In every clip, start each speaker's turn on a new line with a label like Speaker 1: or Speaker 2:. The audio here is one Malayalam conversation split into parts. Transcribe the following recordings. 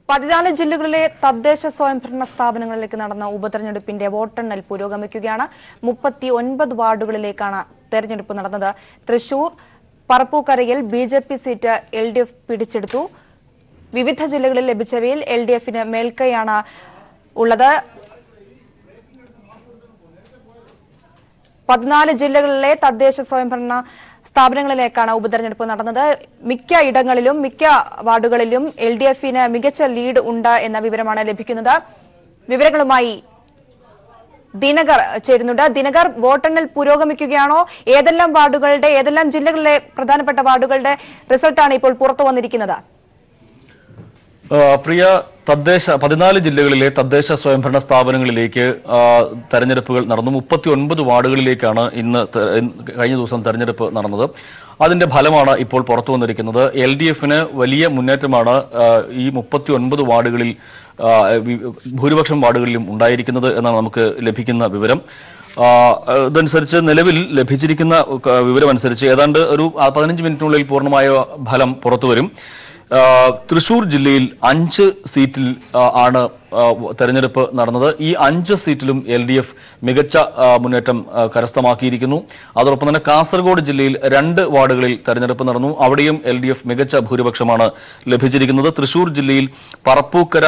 Speaker 1: 14 ജില്ലകളിലെ തദ്ദേശ സ്വയംഭരണ സ്ഥാപനങ്ങളിലേക്ക് നടന്ന ഉപതെരഞ്ഞെടുപ്പിന്റെ വോട്ടെണ്ണൽ പുരോഗമിക്കുകയാണ്. 39 വാർഡുകളിലേക്കാണ് തെരഞ്ഞെടുപ്പ് നടന്നത്. തൃശൂർ പറപ്പൂക്കരയിൽ ബിജെപി സീറ്റ് LDF പിടിച്ചെടുത്തു. വിവിധ ജില്ലകളിൽ ലഭിച്ചവയിൽ LDFന് മേൽക്കൈയാണ് ഉള്ളത്. 14 ജില്ലകളിലെ തദ്ദേശ സ്വയംഭരണ സ്ഥാപനങ്ങളിലേക്കാണ് ഉപതെരഞ്ഞെടുപ്പ് നടന്നത്. മിക്ക ഇടങ്ങളിലും മിക്ക വാർഡുകളിലും LDFന് മികച്ച ലീഡ് ഉണ്ട് എന്ന വിവരമാണ് ലഭിക്കുന്നത്. വിവരങ്ങളുമായി ദിനകർ ചേരുന്നുണ്ട്. ദിനകർ, വോട്ടെണ്ണൽ പുരോഗമിക്കുകയാണോ? ഏതെല്ലാം ജില്ലകളിലെ പ്രധാനപ്പെട്ട വാർഡുകളുടെ റിസൾട്ടാണ് ഇപ്പോൾ പുറത്തു വന്നിരിക്കുന്നത്?
Speaker 2: പ്രിയ, 14 ജില്ലകളിലെ തദ്ദേശ സ്വയംഭരണ സ്ഥാപനങ്ങളിലേക്ക് തെരഞ്ഞെടുപ്പുകൾ നടന്നു. 39 വാർഡുകളിലേക്കാണ് കഴിഞ്ഞ ദിവസം തെരഞ്ഞെടുപ്പ് നടന്നത്. അതിന്റെ ഫലമാണ് ഇപ്പോൾ പുറത്തു വന്നിരിക്കുന്നത്. LDFന് വലിയ മുന്നേറ്റമാണ് ഈ 39 വാർഡുകളിൽ ഭൂരിപക്ഷം വാർഡുകളിലും ഉണ്ടായിരിക്കുന്നത് എന്നാണ് നമുക്ക് ലഭിക്കുന്ന വിവരം. ഇതനുസരിച്ച് നിലവിൽ ലഭിച്ചിരിക്കുന്ന വിവരമനുസരിച്ച് ഏതാണ്ട് ഒരു 15 മിനിറ്റിനുള്ളിൽ പൂർണ്ണമായ ഫലം പുറത്തുവരും. തൃശൂർ ജില്ലയിൽ 5 സീറ്റിൽ ആണ് തെരഞ്ഞെടുപ്പ് നടന്നത്. ഈ 5 സീറ്റിലും LDF മികച്ച മുന്നേറ്റം കരസ്ഥമാക്കിയിരിക്കുന്നു. അതോടൊപ്പം തന്നെ കാസർഗോഡ് ജില്ലയിൽ 2 വാർഡുകളിൽ തെരഞ്ഞെടുപ്പ് നടന്നു. അവിടെയും LDF മികച്ച ഭൂരിപക്ഷമാണ് ലഭിച്ചിരിക്കുന്നത്. തൃശൂർ ജില്ലയിൽ പറപ്പൂക്കര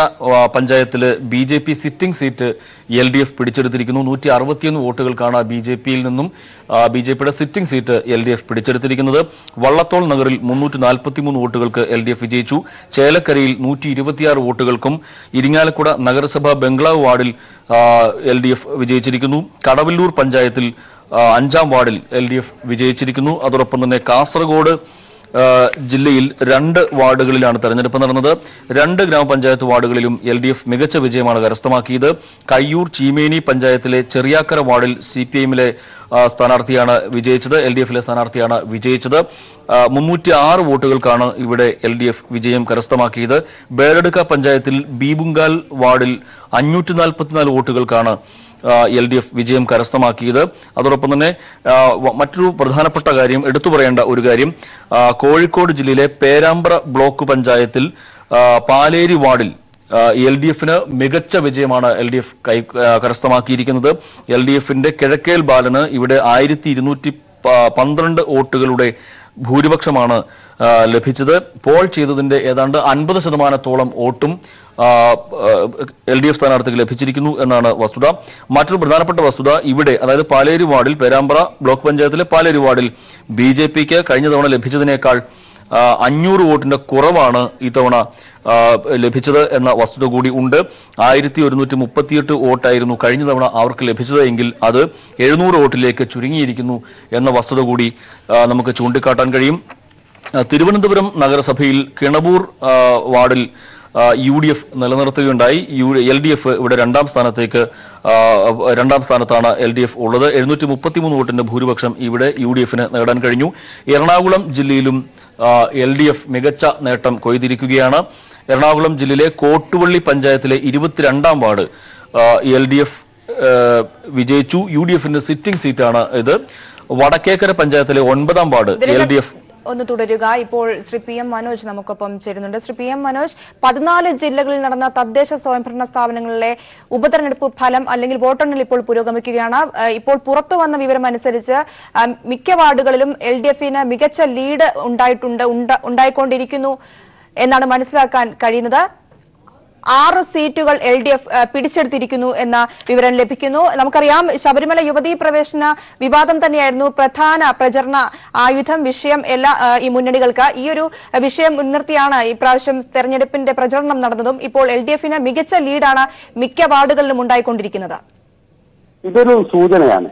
Speaker 2: പഞ്ചായത്തില് BJP സിറ്റിംഗ് സീറ്റ് LDF പിടിച്ചെടുത്തിരിക്കുന്നു. 161 വോട്ടുകൾക്കാണ് BJPയിൽ നിന്നും BJPയുടെ സിറ്റിംഗ് സീറ്റ് LDF പിടിച്ചെടുത്തിരിക്കുന്നത്. വള്ളത്തോൾ നഗറിൽ 343 വോട്ടുകൾക്ക് LDF വിജയിച്ചു. ചേലക്കരയിൽ 126 വോട്ടുകൾക്കും ഇരിങ്ങാലക്കുട നഗരസഭ ബംഗ്ലാവ് വാർഡിൽ LDF വിജയിച്ചിരിക്കുന്നു. കടവല്ലൂർ പഞ്ചായത്തിൽ 5-ാം വാർഡിൽ LDF വിജയിച്ചിരിക്കുന്നു. അതോടൊപ്പം തന്നെ കാസർഗോഡ് ജില്ലയിൽ 2 വാർഡുകളിലാണ് തെരഞ്ഞെടുപ്പ് നടന്നത്. 2 ഗ്രാമപഞ്ചായത്ത് വാർഡുകളിലും LDF മികച്ച വിജയമാണ് കരസ്ഥമാക്കിയത്. കയ്യൂർ ചീമേനി പഞ്ചായത്തിലെ ചെറിയാക്കര വാർഡിൽ CPIMലെ സ്ഥാനാർത്ഥിയാണ് വിജയിച്ചത്. LDFലെ സ്ഥാനാർത്ഥിയാണ് വിജയിച്ചത്. 306 വോട്ടുകൾക്കാണ് ഇവിടെ LDF വിജയം കരസ്ഥമാക്കിയത്. ബേഡടുക്ക പഞ്ചായത്തിൽ ബീബുങ്കാൽ വാർഡിൽ 544 വോട്ടുകൾക്കാണ് LDF വിജയം കരസ്ഥമാക്കിയത്. അതോടൊപ്പം തന്നെ മറ്റൊരു പ്രധാനപ്പെട്ട കാര്യം, എടുത്തു പറയേണ്ട ഒരു കാര്യം, കോഴിക്കോട് ജില്ലയിലെ പേരാമ്പ്ര ബ്ലോക്ക് പഞ്ചായത്തിൽ പാലേരി വാർഡിൽ LDFന് മികച്ച വിജയമാണ് LDF കരസ്ഥമാക്കിയിരിക്കുന്നത്. LDFന്റെ കിഴക്കേൽ ബാലന് ഇവിടെ 1212 വോട്ടുകളുടെ ഭൂരിപക്ഷമാണ് ലഭിച്ചത്. പോൾ ചെയ്തതിന്റെ ഏതാണ്ട് 50% വോട്ടും LDF സ്ഥാനാർത്ഥിക്ക് ലഭിച്ചിരിക്കുന്നു എന്നാണ് വസ്തുത. മറ്റൊരു പ്രധാനപ്പെട്ട വസ്തുത, ഇവിടെ അതായത് പാലേരി വാർഡിൽ, പേരാമ്പ്ര ബ്ലോക്ക് പഞ്ചായത്തിലെ പാലേരി വാർഡിൽ BJPക്ക് കഴിഞ്ഞ തവണ ലഭിച്ചതിനേക്കാൾ 500 വോട്ടിന്റെ കുറവാണ് ഇത്തവണ ലഭിച്ചത് എന്ന വസ്തുത കൂടി ഉണ്ട്. 1138 വോട്ടായിരുന്നു കഴിഞ്ഞ തവണ അവർക്ക് ലഭിച്ചത് എങ്കിൽ അത് 700 വോട്ടിലേക്ക് ചുരുങ്ങിയിരിക്കുന്നു എന്ന വസ്തുത കൂടി നമുക്ക് ചൂണ്ടിക്കാട്ടാൻ കഴിയും. തിരുവനന്തപുരം നഗരസഭയിൽ കിണവൂർ വാർഡിൽ UDF നിലനിർത്തുകയുണ്ടായി. LDF ഇവിടെ 2-ാം സ്ഥാനത്താണ് LDF ഉള്ളത്. 733 വോട്ടിന്റെ ഭൂരിപക്ഷം ഇവിടെ UDFന് നേടാൻ കഴിഞ്ഞു. എറണാകുളം ജില്ലയിലും LDF മികച്ച നേട്ടം കൊയ്തിരിക്കുകയാണ്. എറണാകുളം ജില്ലയിലെ കോട്ടുവള്ളി പഞ്ചായത്തിലെ 22-ാം വാർഡ് LDF വിജയിച്ചു. UDFന്റെ സിറ്റിംഗ് സീറ്റാണ് ഇത്. വടക്കേക്കര പഞ്ചായത്തിലെ 9-ാം വാർഡ് LDF.
Speaker 1: ഒന്ന് തുടരുക. ഇപ്പോൾ ശ്രീ PM മനോജ് നമുക്കൊപ്പം ചേരുന്നുണ്ട്. ശ്രീ PM മനോജ്, 14 ജില്ലകളിൽ നടന്ന തദ്ദേശ സ്വയംഭരണ സ്ഥാപനങ്ങളിലെ ഉപതെരഞ്ഞെടുപ്പ് ഫലം അല്ലെങ്കിൽ വോട്ടെണ്ണൽ ഇപ്പോൾ പുരോഗമിക്കുകയാണ്. ഇപ്പോൾ പുറത്തു വന്ന വിവരം അനുസരിച്ച് മിക്ക വാർഡുകളിലും LDFന് മികച്ച ലീഡ് ഉണ്ടായിക്കൊണ്ടിരിക്കുന്നു എന്നാണ് മനസ്സിലാക്കാൻ കഴിയുന്നത്. 6 സീറ്റുകൾ LDF പിടിച്ചെടുത്തിരിക്കുന്നു എന്ന വിവരം ലഭിക്കുന്നു. നമുക്കറിയാം, ശബരിമല യുവതീ പ്രവേശന വിവാദം തന്നെയായിരുന്നു പ്രധാന പ്രചരണ ആയുധം, വിഷയം ഈ മുന്നണികൾക്ക്. ഈ ഒരു വിഷയം മുൻനിർത്തിയാണ് ഇപ്രാവശ്യം തെരഞ്ഞെടുപ്പിന്റെ പ്രചരണം നടന്നതും. ഇപ്പോൾ LDFന് മികച്ച ലീഡാണ് മിക്ക വാർഡുകളിലും ഉണ്ടായിക്കൊണ്ടിരിക്കുന്നത്.
Speaker 3: ഇതൊരു സൂചനയാണ്.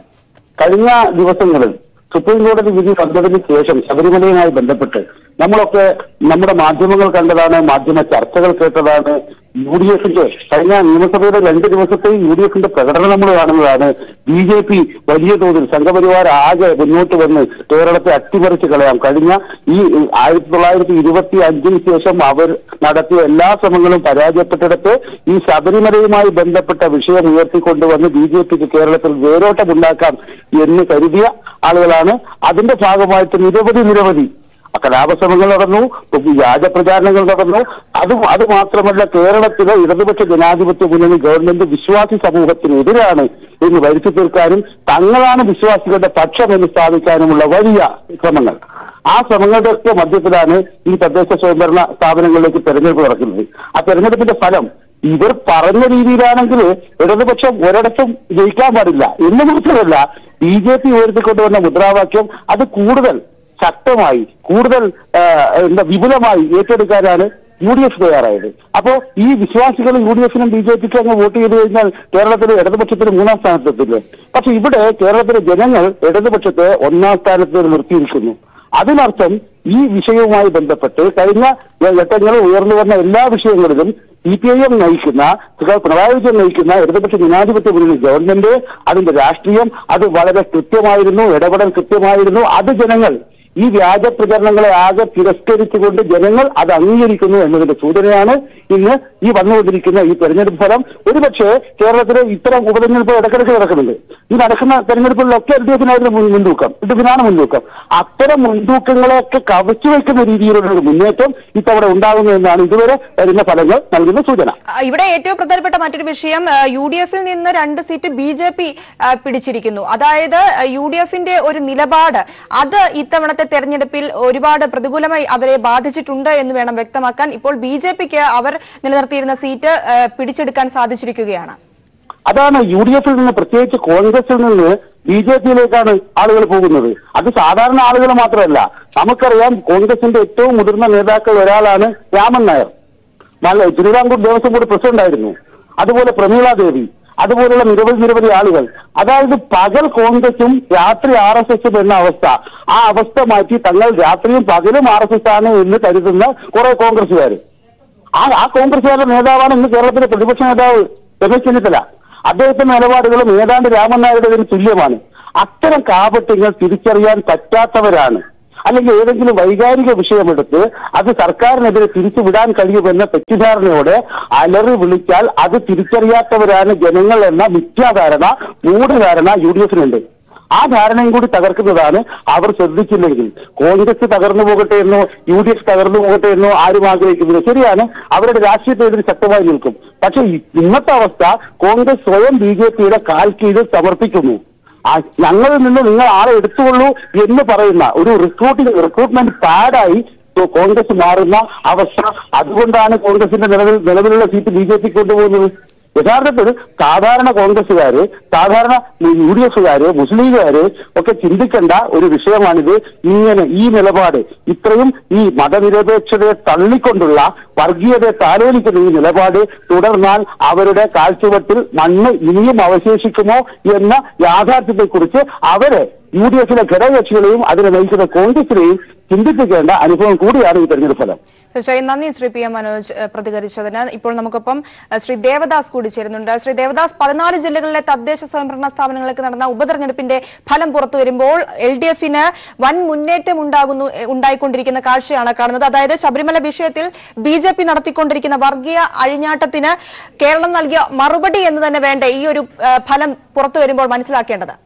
Speaker 3: കഴിഞ്ഞ ദിവസങ്ങളിൽ സുപ്രീം കോടതി വിധി വന്നതിന് ശേഷം ശബരിമലയുമായി ബന്ധപ്പെട്ട് നമ്മളൊക്കെ നമ്മുടെ മാധ്യമങ്ങൾ കണ്ടതാണ്, മാധ്യമ ചർച്ചകൾ കേട്ടതാണ്. UDFന്റെ കഴിഞ്ഞ നിയമസഭയുടെ 2 ദിവസത്തെ UDFന്റെ പ്രകടനം നമ്മൾ കാണുന്നതാണ്. BJP വലിയ തോതിൽ സംഘപരിവാർ ആകെ മുന്നോട്ട് വന്ന് കേരളത്തെ അട്ടിമറിച്ച് കളയാം. കഴിഞ്ഞ ഈ 1925 ശേഷം അവർ നടത്തിയ എല്ലാ ശ്രമങ്ങളും പരാജയപ്പെട്ടിടത്ത് ഈ ശബരിമലയുമായി ബന്ധപ്പെട്ട വിഷയം ഉയർത്തിക്കൊണ്ടുവന്ന് BJPക്ക് കേരളത്തിൽ വേരോട്ടമുണ്ടാക്കാം എന്ന് കരുതിയ ആളുകളാണ്. അതിന്റെ ഭാഗമായിട്ട് നിരവധി കലാപശ്രമങ്ങൾ നടന്നു, വ്യാജ പ്രചാരണങ്ങൾ നടന്നു. അത് മാത്രമല്ല, കേരളത്തിലെ ഇടതുപക്ഷ ജനാധിപത്യ മുന്നണി ഗവൺമെന്റ് വിശ്വാസി സമൂഹത്തിനെതിരാണ് എന്ന് വരുത്തി തീർക്കാനും തങ്ങളാണ് വിശ്വാസികളുടെ പക്ഷം എന്ന് സ്ഥാപിക്കാനുമുള്ള വലിയ ശ്രമങ്ങൾ. ആ ശ്രമങ്ങളുടെ ഒക്കെ മധ്യത്തിലാണ് ഈ തദ്ദേശ സ്വയംഭരണ സ്ഥാപനങ്ങളിലേക്ക് തെരഞ്ഞെടുപ്പ് നടക്കുന്നത്. ആ തെരഞ്ഞെടുപ്പിന്റെ ഫലം ഇവർ പറഞ്ഞ രീതിയിലാണെങ്കിൽ ഇടതുപക്ഷം ഒരിടത്തും ജയിക്കാൻ പാടില്ല എന്ന് മാത്രമല്ല, BJP ഉയർത്തിക്കൊണ്ടുവന്ന മുദ്രാവാക്യം അത് കൂടുതൽ ശക്തമായി, കൂടുതൽ വിപുലമായി ഏറ്റെടുക്കാനാണ് UDF തയ്യാറായത്. അപ്പോ ഈ വിശ്വാസികൾ UDFനും BJPക്കും അങ്ങ് വോട്ട് ചെയ്ത് കഴിഞ്ഞാൽ കേരളത്തിലെ ഇടതുപക്ഷത്തിന് 3ാം സ്ഥാനത്തെത്തില്ലേ? പക്ഷെ ഇവിടെ കേരളത്തിലെ ജനങ്ങൾ ഇടതുപക്ഷത്തെ 1ാം സ്ഥാനത്ത് നിർത്തിയിരിക്കുന്നു. അതിനർത്ഥം ഈ വിഷയവുമായി ബന്ധപ്പെട്ട് കഴിഞ്ഞ ഘട്ടങ്ങളിൽ ഉയർന്നു വന്ന എല്ലാ വിഷയങ്ങളിലും CPIM നയിക്കുന്ന, പിണറായി വിജയൻ നയിക്കുന്ന ഇടതുപക്ഷ ജനാധിപത്യ മുന്നണി ഗവൺമെന്റ് അതിന്റെ രാഷ്ട്രീയം അത് വളരെ കൃത്യമായിരുന്നു, ഇടപെടൽ കൃത്യമായിരുന്നു. അത് ജനങ്ങൾ ഈ വ്യാജ പ്രചരണങ്ങളെ ആകെ തിരസ്കരിച്ചുകൊണ്ട് ജനങ്ങൾ അത് അംഗീകരിക്കുന്നു എന്നതിന്റെ സൂചനയാണ് ഇന്ന് ഈ വന്നുകൊണ്ടിരിക്കുന്ന ഈ തെരഞ്ഞെടുപ്പ് ഫലം. ഒരുപക്ഷെ കേരളത്തിലെ ഇത്തരം ഉപതെരഞ്ഞെടുപ്പ് ഇടയ്ക്കിടയ്ക്ക് നടക്കുന്നുണ്ട്. ഈ നടക്കുന്ന തെരഞ്ഞെടുപ്പുകളിലൊക്കെ LDFനായിരുന്നു മുൻതൂക്കം, LDFനാണ് മുൻതൂക്കം. അത്തരം മുൻതൂക്കങ്ങളെയൊക്കെ കവച്ചു വയ്ക്കുന്ന രീതിയിലുള്ള ഒരു മുന്നേറ്റം ഇത്തവണ ഉണ്ടാകുന്നു എന്നാണ് ഇതുവരെ വരുന്ന ഫലങ്ങൾ നൽകുന്ന സൂചന.
Speaker 1: ഇവിടെ ഏറ്റവും പ്രധാനപ്പെട്ട മറ്റൊരു വിഷയം, UDFൽ നിന്ന് 2 സീറ്റ് BJP പിടിച്ചിരിക്കുന്നു. അതായത് UDFന്റെ ഒരു നിലപാട് അത് ഇത്തവണത്തെ തെരഞ്ഞെടുപ്പിൽ ഒരുപാട് പ്രതികൂലമായി അവരെ ബാധിച്ചിട്ടുണ്ട് എന്ന് വേണം വ്യക്തമാക്കാൻ. ഇപ്പോൾ BJPക്ക് അവർ നിലനിർത്തിയിരുന്ന സീറ്റ് പിടിച്ചെടുക്കാൻ സാധിച്ചിരിക്കുകയാണ്.
Speaker 3: അതാണ് UDFൽ നിന്ന്, പ്രത്യേകിച്ച് കോൺഗ്രസിൽ നിന്ന് BJPയിലേക്കാണ് ആളുകൾ പോകുന്നത്. അത് സാധാരണ ആളുകൾ മാത്രമല്ല, നമുക്കറിയാം കോൺഗ്രസിന്റെ ഏറ്റവും മുതിർന്ന നേതാക്കൾ ഒരാളാണ് രാമൻ നായർ, തിരുവിതാംകൂർ ദേവസ്വം ബോർഡ് പ്രസിഡന്റ് ആയിരുന്നു. അതുപോലെ പ്രമീള ദേവി, അതുപോലുള്ള നിരവധി ആളുകൾ. അതായത് പകൽ കോൺഗ്രസും രാത്രി RSSും എന്ന അവസ്ഥ, ആ അവസ്ഥ മാറ്റി തങ്ങൾ രാത്രിയും പകലും RSS ആണ് എന്ന് കരുതുന്ന കുറെ കോൺഗ്രസുകാർ. ആ കോൺഗ്രസുകാരുടെ നേതാവാണ് ഇന്ന് കേരളത്തിലെ പ്രതിപക്ഷ നേതാവ് രമേശ് ചെന്നിത്തല. അദ്ദേഹത്തിന്റെ നിലപാടുകളും ഏതാണ്ട് രാമൻ നായരുടേതിന് തുല്യമാണ്. അത്തരം കാപട്യങ്ങൾ തിരിച്ചറിയാൻ പറ്റാത്തവരാണ്, അല്ലെങ്കിൽ ഏതെങ്കിലും വൈകാരിക വിഷയമെടുത്ത് അത് സർക്കാരിനെതിരെ തിരിച്ചുവിടാൻ കഴിയുമെന്ന തെറ്റിദ്ധാരണയോടെ അലറി വിളിച്ചാൽ അത് തിരിച്ചറിയാത്തവരാണ് ജനങ്ങൾ എന്ന മിഥ്യാധാരണ, മൂഢധാരണ UDFനുണ്ട്. ആ ധാരണയും കൂടി തകർക്കുന്നതാണ് അവർ ശ്രദ്ധിച്ചില്ലെങ്കിൽ. കോൺഗ്രസ് തകർന്നു പോകട്ടെ എന്നോ UDF തകർന്നു പോകട്ടെ എന്നോ ആരും ആഗ്രഹിക്കുന്നില്ല. ശരിയാണ്, അവരുടെ രാഷ്ട്രീയത്തിനെതിരെ ശക്തമായി നിൽക്കും. പക്ഷെ ഇന്നത്തെ അവസ്ഥ കോൺഗ്രസ് സ്വയം BJPയുടെ കാൽ കീഴിൽ സമർപ്പിക്കുന്നു. ഞങ്ങളിൽ നിന്ന് നിങ്ങൾ ആളെ എടുത്തുകൊള്ളൂ എന്ന് പറയുന്ന ഒരു റിക്രൂട്ട്മെന്റ് പാഡായി കോൺഗ്രസ് മാറുന്ന അവസ്ഥ. അതുകൊണ്ടാണ് കോൺഗ്രസിന്റെ നിലവിലുള്ള സീറ്റ് BJPക്ക് കൊണ്ടുപോകുന്നത്. യഥാർത്ഥത്തിൽ സാധാരണ കോൺഗ്രസുകാര്, സാധാരണ UDFകാര്, മുസ്ലിം ലീഗുകാര് ഒക്കെ ചിന്തിക്കേണ്ട ഒരു വിഷയമാണിത്. ഇങ്ങനെ ഈ നിലപാട്, ഇത്രയും ഈ മതനിരപേക്ഷതയെ തള്ളിക്കൊണ്ടുള്ള, വർഗീയതയെ താലോലിക്കുന്ന ഈ നിലപാട് തുടർന്നാൽ അവരുടെ കാൽച്ചുവട്ടിൽ മണ്ണ് ഇനിയും അവശേഷിക്കുമോ എന്ന യാഥാർത്ഥ്യത്തെക്കുറിച്ച് അവരെ UDFിലെ ഘടകകക്ഷികളെയും അതിനെ നയിക്കുന്ന കോൺഗ്രസിനെയും ചിന്തിപ്പിക്കേണ്ട അനുഭവം കൂടിയാണ് ഈ തെരഞ്ഞെടുപ്പ് ഫലം.
Speaker 1: തീർച്ചയായും നന്ദി ശ്രീ PM മനോജ് പ്രതികരിച്ചതിന്. ഇപ്പോൾ നമുക്കൊപ്പം ശ്രീ ദേവദാസ് കൂടി ചേരുന്നുണ്ട്. ശ്രീ ദേവദാസ്, 14 ജില്ലകളിലെ തദ്ദേശ സ്വയംഭരണ സ്ഥാപനങ്ങൾക്ക് നടന്ന ഉപതെരഞ്ഞെടുപ്പിന്റെ ഫലം പുറത്തു വരുമ്പോൾ LDFന് വൻ മുന്നേറ്റം ഉണ്ടായിക്കൊണ്ടിരിക്കുന്ന കാഴ്ചയാണ് കാണുന്നത്. അതായത് ശബരിമല വിഷയത്തിൽ BJP നടത്തിക്കൊണ്ടിരിക്കുന്ന വർഗീയ അഴിഞ്ഞാട്ടത്തിന് കേരളം നൽകിയ മറുപടി എന്ന് തന്നെ വേണ്ട ഈ ഒരു ഫലം പുറത്തു വരുമ്പോൾ മനസ്സിലാക്കേണ്ടത്?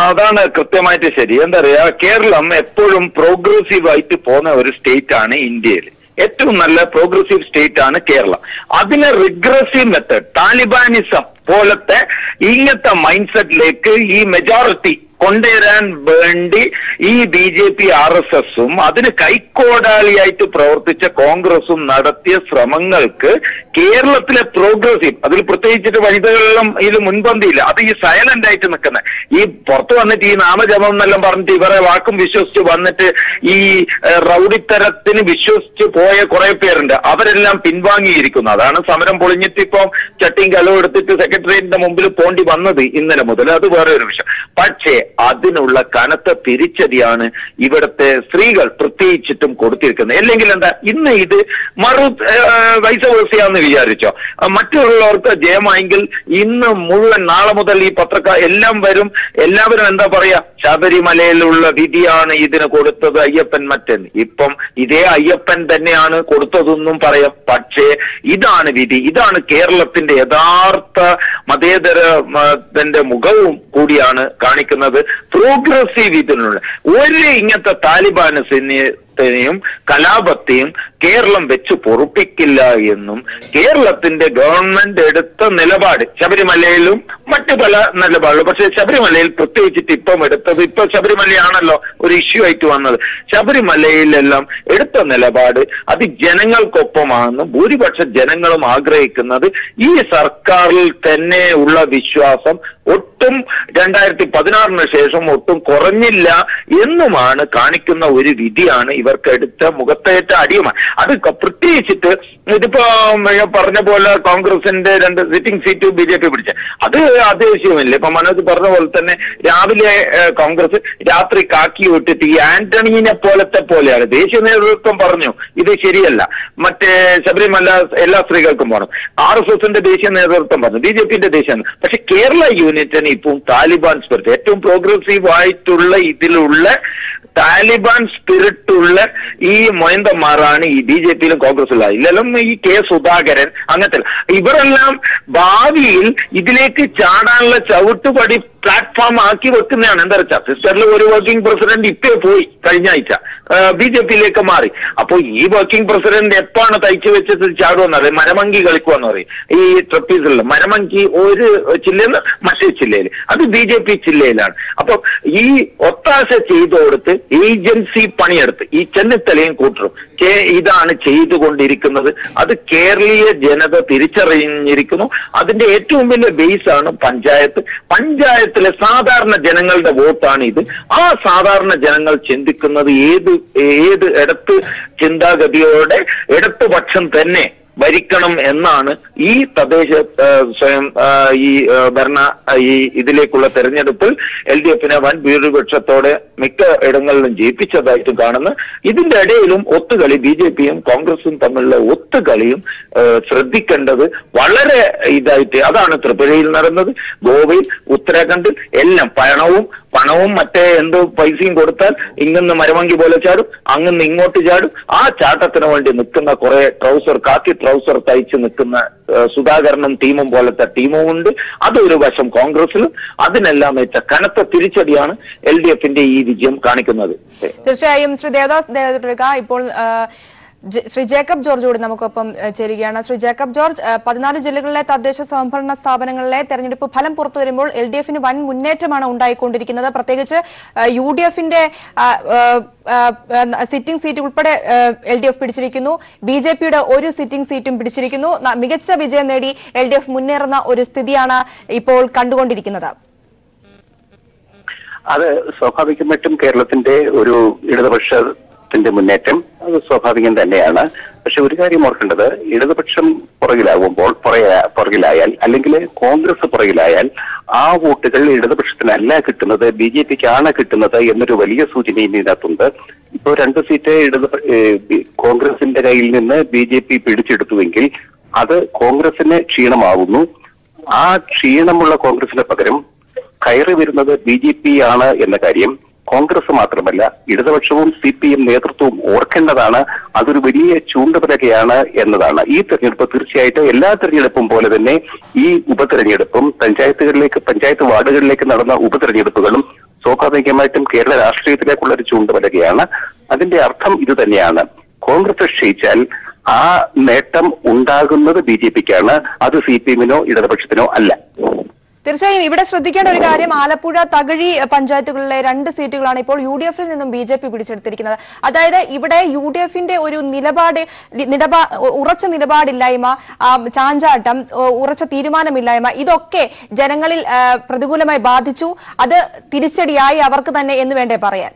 Speaker 4: അതാണ് കൃത്യമായിട്ട് ശരി. എന്താ പറയാ, കേരളം എപ്പോഴും പ്രോഗ്രസീവ് ആയിട്ട് പോകുന്ന ഒരു സ്റ്റേറ്റ് ആണ് ഇന്ത്യയിൽ. ഏറ്റവും നല്ല പ്രോഗ്രസീവ് സ്റ്റേറ്റ് ആണ് കേരളം. അതിനെ റിഗ്രസീവ് മെത്തേഡ്, താലിബാനിസം പോലത്തെ ഇങ്ങനത്തെ മൈൻഡ് സെറ്റിലേക്ക് ഈ മെജോറിറ്റി കൊണ്ടുവരാൻ വേണ്ടി ഈ BJP RSSും അതിന് കൈക്കോടാളിയായിട്ട് പ്രവർത്തിച്ച കോൺഗ്രസും നടത്തിയ ശ്രമങ്ങൾക്ക് കേരളത്തിലെ പ്രോഗ്രസീവ്, അതിൽ പ്രത്യേകിച്ചിട്ട് വനിതകളിലും ഇത് മുൻപന്തിയില്ല. അത് ഈ സൈലന്റ് ആയിട്ട് നിൽക്കുന്ന, ഈ പുറത്തു വന്നിട്ട് ഈ നാമജപം എന്നെല്ലാം പറഞ്ഞിട്ട് ഇവരെ വാക്കും വിശ്വസിച്ച് വന്നിട്ട് ഈ റൗഡിത്തരത്തിന് വിശ്വസിച്ച് പോയ കുറെ പേരുണ്ട്. അവരെല്ലാം പിൻവാങ്ങിയിരിക്കുന്നു. അതാണ് സമരം പൊളിഞ്ഞിട്ട് ഇപ്പം ചട്ടിയും കലവും എടുത്തിട്ട് സെക്രട്ടേറിയറ്റിന്റെ മുമ്പിൽ പോണ്ടി വന്നത് ഇന്നലെ മുതൽ. അത് വേറെ ഒരു വിഷയം. പക്ഷേ അതിനുള്ള കനത്ത തിരിച്ചടിയാണ് ഇവിടുത്തെ സ്ത്രീകൾ പ്രത്യേകിച്ചിട്ടും കൊടുത്തിരിക്കുന്നത്. അല്ലെങ്കിൽ എന്താ, ഇന്ന് ഇത് വൈസ വേഴ്സയാന്ന് വിചാരിച്ചോ, മറ്റുള്ളവർക്ക് ജയമായെങ്കിൽ ഇന്ന് മുഴുവൻ നാളെ മുതൽ ഈ പത്രക്കാർ എല്ലാം വരും. എല്ലാവരും എന്താ പറയാ, ശബരിമലയിലുള്ള വിധിയാണ് ഇതിന് കൊടുത്തത് അയ്യപ്പൻ മറ്റെന്ന്. ഇപ്പം ഇതേ അയ്യപ്പൻ തന്നെയാണ് കൊടുത്തതെന്നും പറയാം. പക്ഷേ ഇതാണ് വിധി, ഇതാണ് കേരളത്തിന്റെ യഥാർത്ഥ മതേതരത്തിന്റെ മുഖവും കൂടിയാണ് കാണിക്കുന്നത്. പ്രോഗ്രസീവ് ഇതിനുള്ള ഇങ്ങനത്തെ താലിബാനിസത്തെയും കലാപത്തെയും കേരളം വെച്ച് പൊറുപ്പിക്കില്ല എന്നും കേരളത്തിന്റെ ഗവൺമെന്റ് എടുത്ത നിലപാട് ശബരിമലയിലും മറ്റു പല നിലപാടുകളും, പക്ഷെ ശബരിമലയിൽ പ്രത്യേകിച്ചിട്ട് ഇപ്പൊ ശബരിമലയാണല്ലോ ഒരു ഇഷ്യൂ ആയിട്ട് വന്നത്. ശബരിമലയിലെല്ലാം എടുത്ത നിലപാട് അത് ജനങ്ങൾക്കൊപ്പമാണെന്നും ഭൂരിപക്ഷ ജനങ്ങളും ആഗ്രഹിക്കുന്നത് ഈ സർക്കാരിൽ തന്നെ ഉള്ള വിശ്വാസം ഒട്ടും 2016 ശേഷം ഒട്ടും കുറഞ്ഞില്ല എന്നുമാണ് കാണിക്കുന്ന ഒരു വിധിയാണ് ഇവർക്ക് എടുത്ത മുഖത്തേറ്റ അടിയുമാണ്. അത് പ്രത്യേകിച്ചിട്ട് ഇതിപ്പോ പറഞ്ഞ പോലെ കോൺഗ്രസിന്റെ 2 സിറ്റിംഗ് സീറ്റ് BJP പിടിച്ച അത് ആവശ്യമില്ല. ഇപ്പൊ മനോജ് പറഞ്ഞ പോലെ തന്നെ രാവിലെ കോൺഗ്രസ് രാത്രി കാക്കി വിട്ടിട്ട് ഈ ആന്റണീനെ പോലെയാണ്. ദേശീയ നേതൃത്വം പറഞ്ഞു ഇത് ശരിയല്ല, മറ്റേ ശബരിമല എല്ലാ സ്ത്രീകൾക്കും പോകണം. RSSന്റെ ദേശീയ നേതൃത്വം പറഞ്ഞു, BJPന്റെ ദേശീയ, പക്ഷെ കേരള യൂണിറ്റിന് ഇപ്പം താലിബാൻ സ്പിരിറ്റ് ഏറ്റവും പ്രോഗ്രസീവ് ആയിട്ടുള്ള ഇതിലുള്ള താലിബാൻ സ്പിരിറ്റ് ഉള്ള ഈ മൊയന്തന്മാരാണ് ഈ BJPയിലും കോൺഗ്രസിലും. ഇല്ലെല്ലാം ഈ K. സുധാകരൻ അങ്ങനത്തെ ഇവരെല്ലാം ഭാവിയിൽ ഇതിലേക്ക് ചാടാനുള്ള ചവിട്ടുപടി പ്ലാറ്റ്ഫോം ആക്കി വെക്കുന്നതാണ്. എന്താ വെച്ചാൽ സിസ്റ്ററിൽ ഒരു വർക്കിംഗ് പ്രസിഡന്റ് ഇപ്പേ പോയി കഴിഞ്ഞ ആഴ്ച BJPയിലേക്ക് മാറി. അപ്പോൾ ഈ വർക്കിംഗ് പ്രസിഡന്റ് എപ്പാണ് തയ്ച്ചു വെച്ചത് ചാടുമെന്ന് പറയും, മരമങ്കി കളിക്കുമെന്ന് പറയും. ഈ ട്രപ്പീസിലുള്ള മരമങ്കി ഒരു ജില്ലയിൽ മറ്റേ ജില്ലയിൽ, അത് BJP ജില്ലയിലാണ്. അപ്പൊ ഈ ഒത്താശ ചെയ്തു കൊടുത്ത് ഏജൻസി പണിയെടുത്ത് ഈ ചെന്നിത്തലയും കൂട്ടരും ഇതാണ് ചെയ്തുകൊണ്ടിരിക്കുന്നത്. അത് കേരളീയ ജനത തിരിച്ചറിഞ്ഞിരിക്കുന്നു. അതിന്റെ ഏറ്റവും വലിയ ബേസാണ് പഞ്ചായത്തിലെ സാധാരണ ജനങ്ങളുടെ വോട്ടാണ് ഇത്. ആ സാധാരണ ജനങ്ങൾ ചിന്തിക്കുന്നത് ഏത് ഇടത്ത് ചിന്താഗതിയോടെ ഇടത്തുപക്ഷം തന്നെ ഭരിക്കണം എന്നാണ്. ഈ തദ്ദേശ സ്വയം ഈ ഭരണ ഇതിലേക്കുള്ള തെരഞ്ഞെടുപ്പിൽ LDFനെ വൻ ഭൂരിപക്ഷത്തോടെ മിക്ക ഇടങ്ങളിലും ജയിപ്പിച്ചതായിട്ടും കാണുന്നു. ഇതിന്റെ ഇടയിലും ഒത്തുകളി BJPയും കോൺഗ്രസും തമ്മിലുള്ള ഒത്തുകളിയും ശ്രദ്ധിക്കേണ്ടത് വളരെ ഇതായിട്ട്. അതാണ് ത്രിപുരയിൽ നടന്നത്, ഗോവയിൽ, ഉത്തരാഖണ്ഡിൽ എല്ലാം പണവും മറ്റേ എന്തോ പൈസയും കൊടുത്താൽ ഇങ്ങന്ന് മരമങ്കി പോലെ ചാടും, അങ്ങന്ന് ഇങ്ങോട്ട് ചാടും. ആ ചാട്ടത്തിന് വേണ്ടി നിൽക്കുന്ന കുറെ കാക്കി ട്രൗസർ തയ്ച്ച് നിൽക്കുന്ന സുധാകരനും ടീമും പോലത്തെ ടീമും ഉണ്ട്. അതൊരു വശം കോൺഗ്രസിലും. അതിനെല്ലാം ഏറ്റ കനത്ത തിരിച്ചടിയാണ് LDFന്റെ ഈ വിജയം കാണിക്കുന്നത്.
Speaker 1: തീർച്ചയായും ശ്രീ ദേവദാസ് ഇപ്പോൾ ശ്രീ ജേക്കബ് ജോർജ് കൂടി നമുക്കൊപ്പം ചേരുകയാണ്. ശ്രീ ജേക്കബ് ജോർജ്, 14 ജില്ലകളിലെ തദ്ദേശ സ്വയംഭരണ സ്ഥാപനങ്ങളിലെ തെരഞ്ഞെടുപ്പ് ഫലം പുറത്തു വരുമ്പോൾ LDFന് വൻ മുന്നേറ്റമാണ് ഉണ്ടായിക്കൊണ്ടിരിക്കുന്നത്. പ്രത്യേകിച്ച് UDFന്റെ സിറ്റിംഗ് സീറ്റ് ഉൾപ്പെടെ LDF പിടിച്ചിരിക്കുന്നു. BJPയുടെ ഒരു സിറ്റിംഗ് സീറ്റും പിടിച്ചിരിക്കുന്നു. മികച്ച വിജയം നേടി LDF മുന്നേറുന്ന ഒരു സ്ഥിതിയാണ് ഇപ്പോൾ കണ്ടുകൊണ്ടിരിക്കുന്നത്.
Speaker 5: അത് സ്വാഭാവികമായിട്ടും കേരളത്തിന്റെ ഒരു ഇടതുപക്ഷത്തിന്റെ മുന്നേറ്റം അത് സ്വാഭാവികം തന്നെയാണ്. പക്ഷെ ഒരു കാര്യം ഓർക്കേണ്ടത്, ഇടതുപക്ഷം പുറകിലായാൽ അല്ലെങ്കിൽ കോൺഗ്രസ് പുറകിലായാൽ ആ വോട്ടുകൾ ഇടതുപക്ഷത്തിനല്ല കിട്ടുന്നത്, BJPക്കാണ് കിട്ടുന്നത് എന്നൊരു വലിയ സൂചനയും ഇതിനകത്തുണ്ട്. ഇപ്പോൾ 2 സീറ്റ് കോൺഗ്രസിന്റെ കയ്യിൽ നിന്ന് BJP പിടിച്ചെടുത്തുവെങ്കിൽ അത് കോൺഗ്രസിന് ക്ഷീണമാവുന്നു. ആ ക്ഷീണമുള്ള കോൺഗ്രസിന് പകരം കയറി വരുന്നത് BJP ആണ് എന്ന കാര്യം കോൺഗ്രസ് മാത്രമല്ല ഇടതുപക്ഷവും CPM നേതൃത്വവും ഓർക്കേണ്ടതാണ്. അതൊരു വലിയ ചൂണ്ടുപലകയാണ് എന്നതാണ്. ഈ തെരഞ്ഞെടുപ്പ് തീർച്ചയായിട്ടും എല്ലാ തെരഞ്ഞെടുപ്പും പോലെ തന്നെ ഈ ഉപതെരഞ്ഞെടുപ്പും പഞ്ചായത്ത് വാർഡുകളിലേക്ക് നടന്ന ഉപതെരഞ്ഞെടുപ്പുകളും സ്വാഭാവികമായിട്ടും കേരള രാഷ്ട്രീയത്തിലേക്കുള്ള ഒരു ചൂണ്ടുപലകയാണ്. അതിന്റെ അർത്ഥം ഇത് തന്നെയാണ്. കോൺഗ്രസ് ക്ഷയിച്ചാൽ ആ നേട്ടം ഉണ്ടാകുന്നത് BJPക്കാണ്, അത് CPMനോ ഇടതുപക്ഷത്തിനോ അല്ല.
Speaker 1: തീർച്ചയായും ഇവിടെ ശ്രദ്ധിക്കേണ്ട ഒരു കാര്യം, ആലപ്പുഴ തകഴി പഞ്ചായത്തുകളിലെ 2 സീറ്റുകളാണ് ഇപ്പോൾ UDFിൽ നിന്നും BJP പിടിച്ചെടുത്തിരിക്കുന്നത്. അതായത് ഇവിടെ UDFന്റെ ഒരു ഉറച്ച നിലപാടില്ലായ്മ, ചാഞ്ചാട്ടം, ഉറച്ച തീരുമാനമില്ലായ്മ, ഇതൊക്കെ ജനങ്ങളിൽ പ്രതികൂലമായി ബാധിച്ചു. അത് തിരിച്ചടിയായി അവർക്ക് തന്നെ എന്ന് വേണ്ടേ പറയാൻ?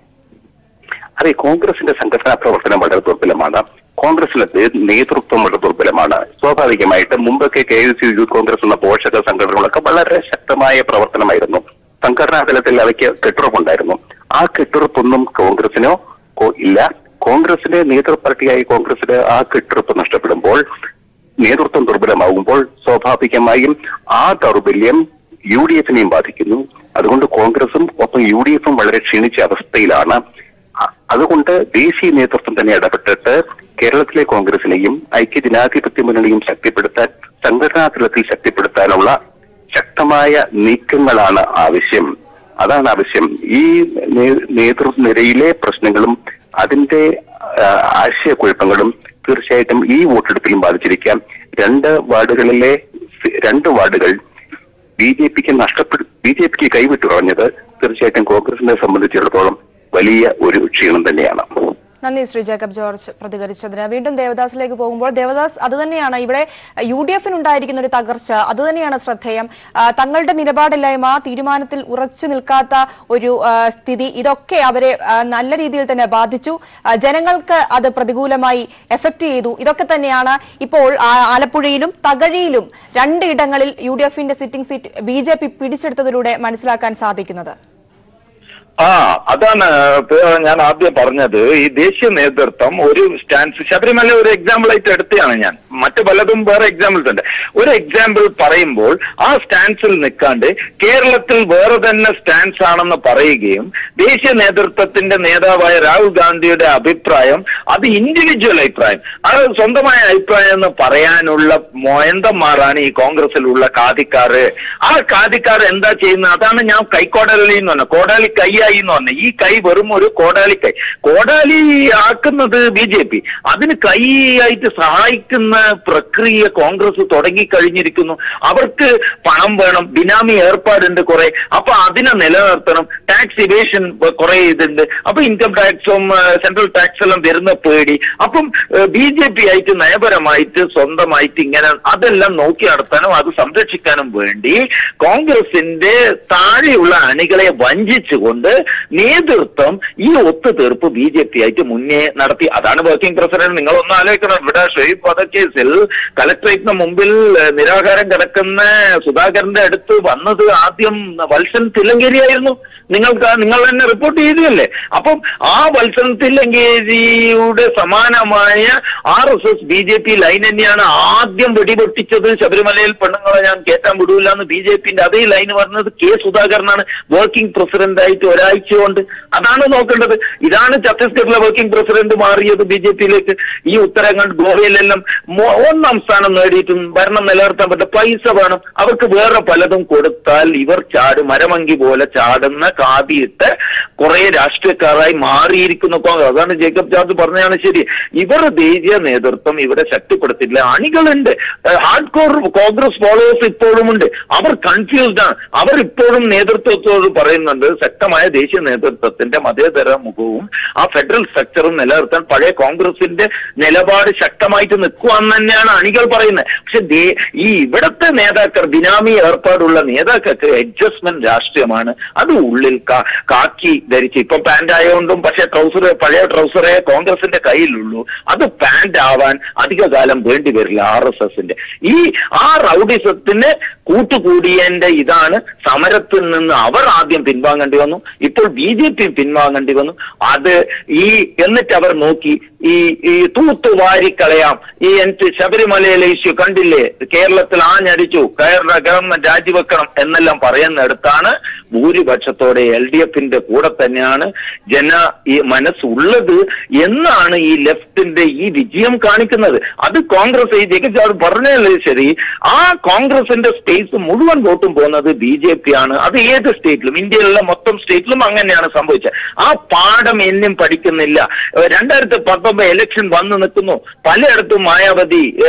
Speaker 5: അതെ, കോൺഗ്രസിന്റെ സംഘടനാ പ്രവർത്തനം വളരെ ദുർബലമാണ്. കോൺഗ്രസിന്റെ നേതൃത്വം വളരെ ദുർബലമാണ്. സ്വാഭാവികമായിട്ടും മുമ്പൊക്കെ KSU യൂത്ത് കോൺഗ്രസ് എന്ന പോഷക സംഘടനകളൊക്കെ വളരെ ശക്തമായ പ്രവർത്തനമായിരുന്നു. സംഘടനാ തലത്തിൽ അവയ്ക്ക് കെട്ടുറപ്പുണ്ടായിരുന്നു. ആ കെട്ടുറപ്പൊന്നും കോൺഗ്രസിനോ ഇല്ല. കോൺഗ്രസിന്റെ നേതൃപാർട്ടിയായി കോൺഗ്രസിന് ആ കെട്ടുറപ്പ് നഷ്ടപ്പെടുമ്പോൾ, നേതൃത്വം ദുർബലമാകുമ്പോൾ സ്വാഭാവികമായും ആ ദൗർബല്യം UDFനെയും ബാധിക്കുന്നു. അതുകൊണ്ട് കോൺഗ്രസും ഒപ്പം UDFും വളരെ ക്ഷീണിച്ച അവസ്ഥയിലാണ്. അതുകൊണ്ട് ദേശീയ നേതൃത്വം തന്നെ ഇടപെട്ടിട്ട് കേരളത്തിലെ കോൺഗ്രസിനെയും ഐക്യജനാധിപത്യ മുന്നണിയും ശക്തിപ്പെടുത്താൻ, സംഘടനാ തലത്തിൽ ശക്തിപ്പെടുത്താനുള്ള ശക്തമായ നീക്കങ്ങളാണ് ആവശ്യം. അതാണ് ആവശ്യം. ഈ നേതൃനിരയിലെ പ്രശ്നങ്ങളും അതിന്റെ ആശയക്കുഴപ്പങ്ങളും തീർച്ചയായിട്ടും ഈ വോട്ടെടുപ്പിലും ബാധിച്ചിരിക്കാം. 2 വാർഡുകൾ ബി ജെ പിക്ക് കൈവിട്ടു കളഞ്ഞത് തീർച്ചയായിട്ടും കോൺഗ്രസിനെ സംബന്ധിച്ചിടത്തോളം വലിയ ഒരു ക്ഷീണം തന്നെയാണ്.
Speaker 1: നന്ദി ശ്രീ ജേക്കബ് ജോർജ് പ്രതികരിച്ചതിന്. വീണ്ടും ദേവദാസിലേക്ക് പോകുമ്പോൾ, ദേവദാസ്, അതുതന്നെയാണ് ഇവിടെ UDF ഉണ്ടായിരിക്കുന്ന ഒരു തകർച്ച, അതുതന്നെയാണ് ശ്രദ്ധേയം. തങ്ങളുടെ നിലപാടില്ലായ്മ, തീരുമാനത്തിൽ ഉറച്ചു നിൽക്കാത്ത ഒരു സ്ഥിതി, ഇതൊക്കെ അവരെ നല്ല രീതിയിൽ തന്നെ ബാധിച്ചു. ജനങ്ങൾക്ക് അത് പ്രതികൂലമായി എഫക്ട് ചെയ്തു. ഇതൊക്കെ തന്നെയാണ് ഇപ്പോൾ ആലപ്പുഴയിലും തകഴിയിലും 2 ഇടങ്ങളിൽ UDFന്റെ സിറ്റിംഗ് സീറ്റ് BJP പിടിച്ചെടുത്തതിലൂടെ മനസ്സിലാക്കാൻ സാധിക്കുന്നത്.
Speaker 4: അതാണ് ഞാൻ ആദ്യം പറഞ്ഞത്. ഈ ദേശീയ നേതൃത്വം ഒരു സ്റ്റാൻസ്, ശബരിമല ഒരു എക്സാമ്പിൾ ആയിട്ട് എടുത്തതാണ് ഞാൻ. മറ്റു പലതും വേറെ എക്സാമ്പിൾസ് ഉണ്ട്. ഒരു എക്സാമ്പിൾ പറയുമ്പോൾ ആ സ്റ്റാൻസിൽ നിൽക്കാണ്ട് കേരളത്തിൽ വേറെ തന്നെ സ്റ്റാൻസ് ആണെന്ന് പറയുകയും ദേശീയ നേതൃത്വത്തിന്റെ നേതാവായ രാഹുൽ ഗാന്ധിയുടെ അഭിപ്രായം അത് ഇൻഡിവിജ്വൽ അഭിപ്രായം, അത് സ്വന്തമായ അഭിപ്രായം എന്ന് പറയാനുള്ള മോയന്തന്മാരാണ് ഈ കോൺഗ്രസിലുള്ള കാതിക്കാര്. ആ കാതിക്കാർ എന്താ ചെയ്യുന്നത്? അതാണ് ഞാൻ കൈക്കോടലി എന്ന് പറഞ്ഞത്. കോടാലി കൈയായി എന്ന് പറഞ്ഞ ഈ കൈ വെറും ഒരു കോടാലിക്കൈ. കോടാലി ആക്കുന്നത് BJP. അതിന് കൈയായിട്ട് സഹായിക്കുന്ന പ്രക്രിയ കോൺഗ്രസ് തുടങ്ങിക്കഴിഞ്ഞിരിക്കുന്നു. അവർക്ക് പണം വേണം, ബിനാമി ഏർപ്പാടുണ്ട് കുറെ, അപ്പൊ അതിനെ നിലനിർത്തണം. ടാക്സ് ഇവേഷൻ കുറെ ഇതുണ്ട്. അപ്പൊ ഇൻകം ടാക്സും സെൻട്രൽ ടാക്സ് എല്ലാം വരുന്ന പേടി. അപ്പം BJP ആയിട്ട് നയപരമായിട്ട് സ്വന്തമായിട്ട് ഇങ്ങനെ അതെല്ലാം നോക്കി നടത്താനും അത് സംരക്ഷിക്കാനും വേണ്ടി കോൺഗ്രസിന്റെ താഴെയുള്ള അണികളെ വഞ്ചിച്ചുകൊണ്ട് നേതൃത്വം ഈ ഒത്തുതീർപ്പ് BJP ആയിട്ട് മുന്നേ നടത്തി. അതാണ് വർക്കിംഗ് പ്രസിഡന്റ്. നിങ്ങളൊന്ന് ആലോചിക്കണം. ഇവിടെ ഷെയ്ഖ് വധക്കേസിൽ കലക്ടറേറ്റിന് മുമ്പിൽ നിരാഹാരം കിടക്കുന്ന സുധാകരന്റെ അടുത്ത് വന്നത് ആദ്യം വത്സൻ തില്ലങ്കേരി ആയിരുന്നു. നിങ്ങൾ തന്നെ റിപ്പോർട്ട് ചെയ്തല്ലേ. അപ്പം ആ വത്സൻ തില്ലങ്കേരിയുടെ സമാനമായ RSS BJP ലൈൻ തന്നെയാണ് ആദ്യം വെടിപൊട്ടിച്ചത്. ശബരിമലയിൽ പെണ്ണുങ്ങളെ ഞാൻ കേട്ടാൻ വിടൂല എന്ന് BJPന്റെ അതേ ലൈൻ പറഞ്ഞത് K സുധാകരനാണ്, വർക്കിംഗ് പ്രസിഡന്റ് ആയിട്ട് ഒരാഴ്ച കൊണ്ട്. അതാണ് നോക്കേണ്ടത്. ഇതാണ് ഛത്തീസ്ഗഡിലെ വർക്കിംഗ് പ്രസിഡന്റ് മാറിയത് BJPയിലേക്ക്. ഈ ഉത്തരാഖണ്ഡ്, ഗോവയിലെല്ലാം 1ാം സ്ഥാനം നേടിയിട്ടും ഭരണം നിലനിർത്താൻ പറ്റില്ല. പൈസ വേണം അവർക്ക്. വേറെ പലതും കൊടുത്താൽ ഇവർ മരമങ്കി പോലെ ചാടുന്ന കാതിയിട്ട് കുറെ രാഷ്ട്രീയക്കാരായി മാറിയിരിക്കുന്നു കോൺഗ്രസ്. അതാണ് ജേക്കബ് ജോർജ് പറഞ്ഞതാണ് ശരി. ഇവർ ദേശീയ നേതൃത്വം ഇവരെ ശക്തിപ്പെടുത്തില്ല. അണികളുണ്ട്, ഹാർഡ് കോർ കോൺഗ്രസ് ഫോളോവേഴ്സ് ഇപ്പോഴും ഉണ്ട്. അവർ കൺഫ്യൂസ്ഡ് ആണ്. അവർ ഇപ്പോഴും നേതൃത്വത്തോട് പറയുന്നുണ്ട് ശക്തമായ ദേശീയ നേതൃത്വത്തിന്റെ മതേതര മുഖവും ആ ഫെഡറൽ സ്ട്രക്ചറും നിലനിർത്താൻ പഴയ കോൺഗ്രസിന്റെ നിലപാട് ശക്തമായിട്ട് നിൽക്കുവാന്ന് തന്നെയാണ് അണികൾ പറയുന്നത്. പക്ഷെ ഈ ഇവിടത്തെ നേതാക്കൾ, ബിനാമി ഏർപ്പാടുള്ള നേതാക്കൾക്ക് അഡ്ജസ്റ്റ്മെന്റ് രാഷ്ട്രീയമാണ്. അത് ഉള്ളിൽ കാക്കി ധരിച്ച് ഇപ്പൊ പാന്റ് ആയതുകൊണ്ടും, പക്ഷെ പഴയ ട്രൗസറേ കോൺഗ്രസിന്റെ കയ്യിലുള്ളൂ. അത് പാന്റ് ആവാൻ അധികകാലം വേണ്ടി വരില്ല RSSന്റെ. ആ റൗഡിസത്തിന് കൂട്ടുകൂടിയതിന്റെ ഇതാണ് സമരത്തിൽ നിന്ന് അവർ ആദ്യം പിൻവാങ്ങേണ്ടി വന്നു. ഇപ്പോൾ BJP പിൻവാങ്ങേണ്ടി വന്നു. അത് എന്നിട്ട് അവർ നോക്കി ഈ തൂത്തുവാരിക്കളയാം. ശബരിമലയിലെ ഇഷ്യൂ കണ്ടില്ലേ, കേരളത്തിൽ ആഞ്ഞടിച്ചു, ഗവൺമെന്റ് രാജിവെക്കണം എന്നെല്ലാം പറയുന്നിടത്താണ് ഭൂരിപക്ഷത്തോടെ LDFന്റെ കൂടെ തന്നെയാണ് ഈ മനസ്സുള്ളത് എന്നാണ് ഈ ലെഫ്റ്റിന്റെ ഈ വിജയം കാണിക്കുന്നത്. അത് കോൺഗ്രസ് ജയിക്കച്ചാർ പറഞ്ഞല്ലേ ശരി. ആ കോൺഗ്രസിന്റെ സ്പേസ് മുഴുവൻ വോട്ടും പോകുന്നത് BJP ആണ്. അത് ഏത് സ്റ്റേറ്റിലും, ഇന്ത്യയിലുള്ള മൊത്തം സ്റ്റേറ്റിലും അങ്ങനെയാണ് സംഭവിച്ചത്. ആ പാഠം എന്നും പഠിക്കുന്നില്ല. 2019 ഇലക്ഷൻ വന്നു നിൽക്കുന്നു. പലയിടത്തും മായാവതി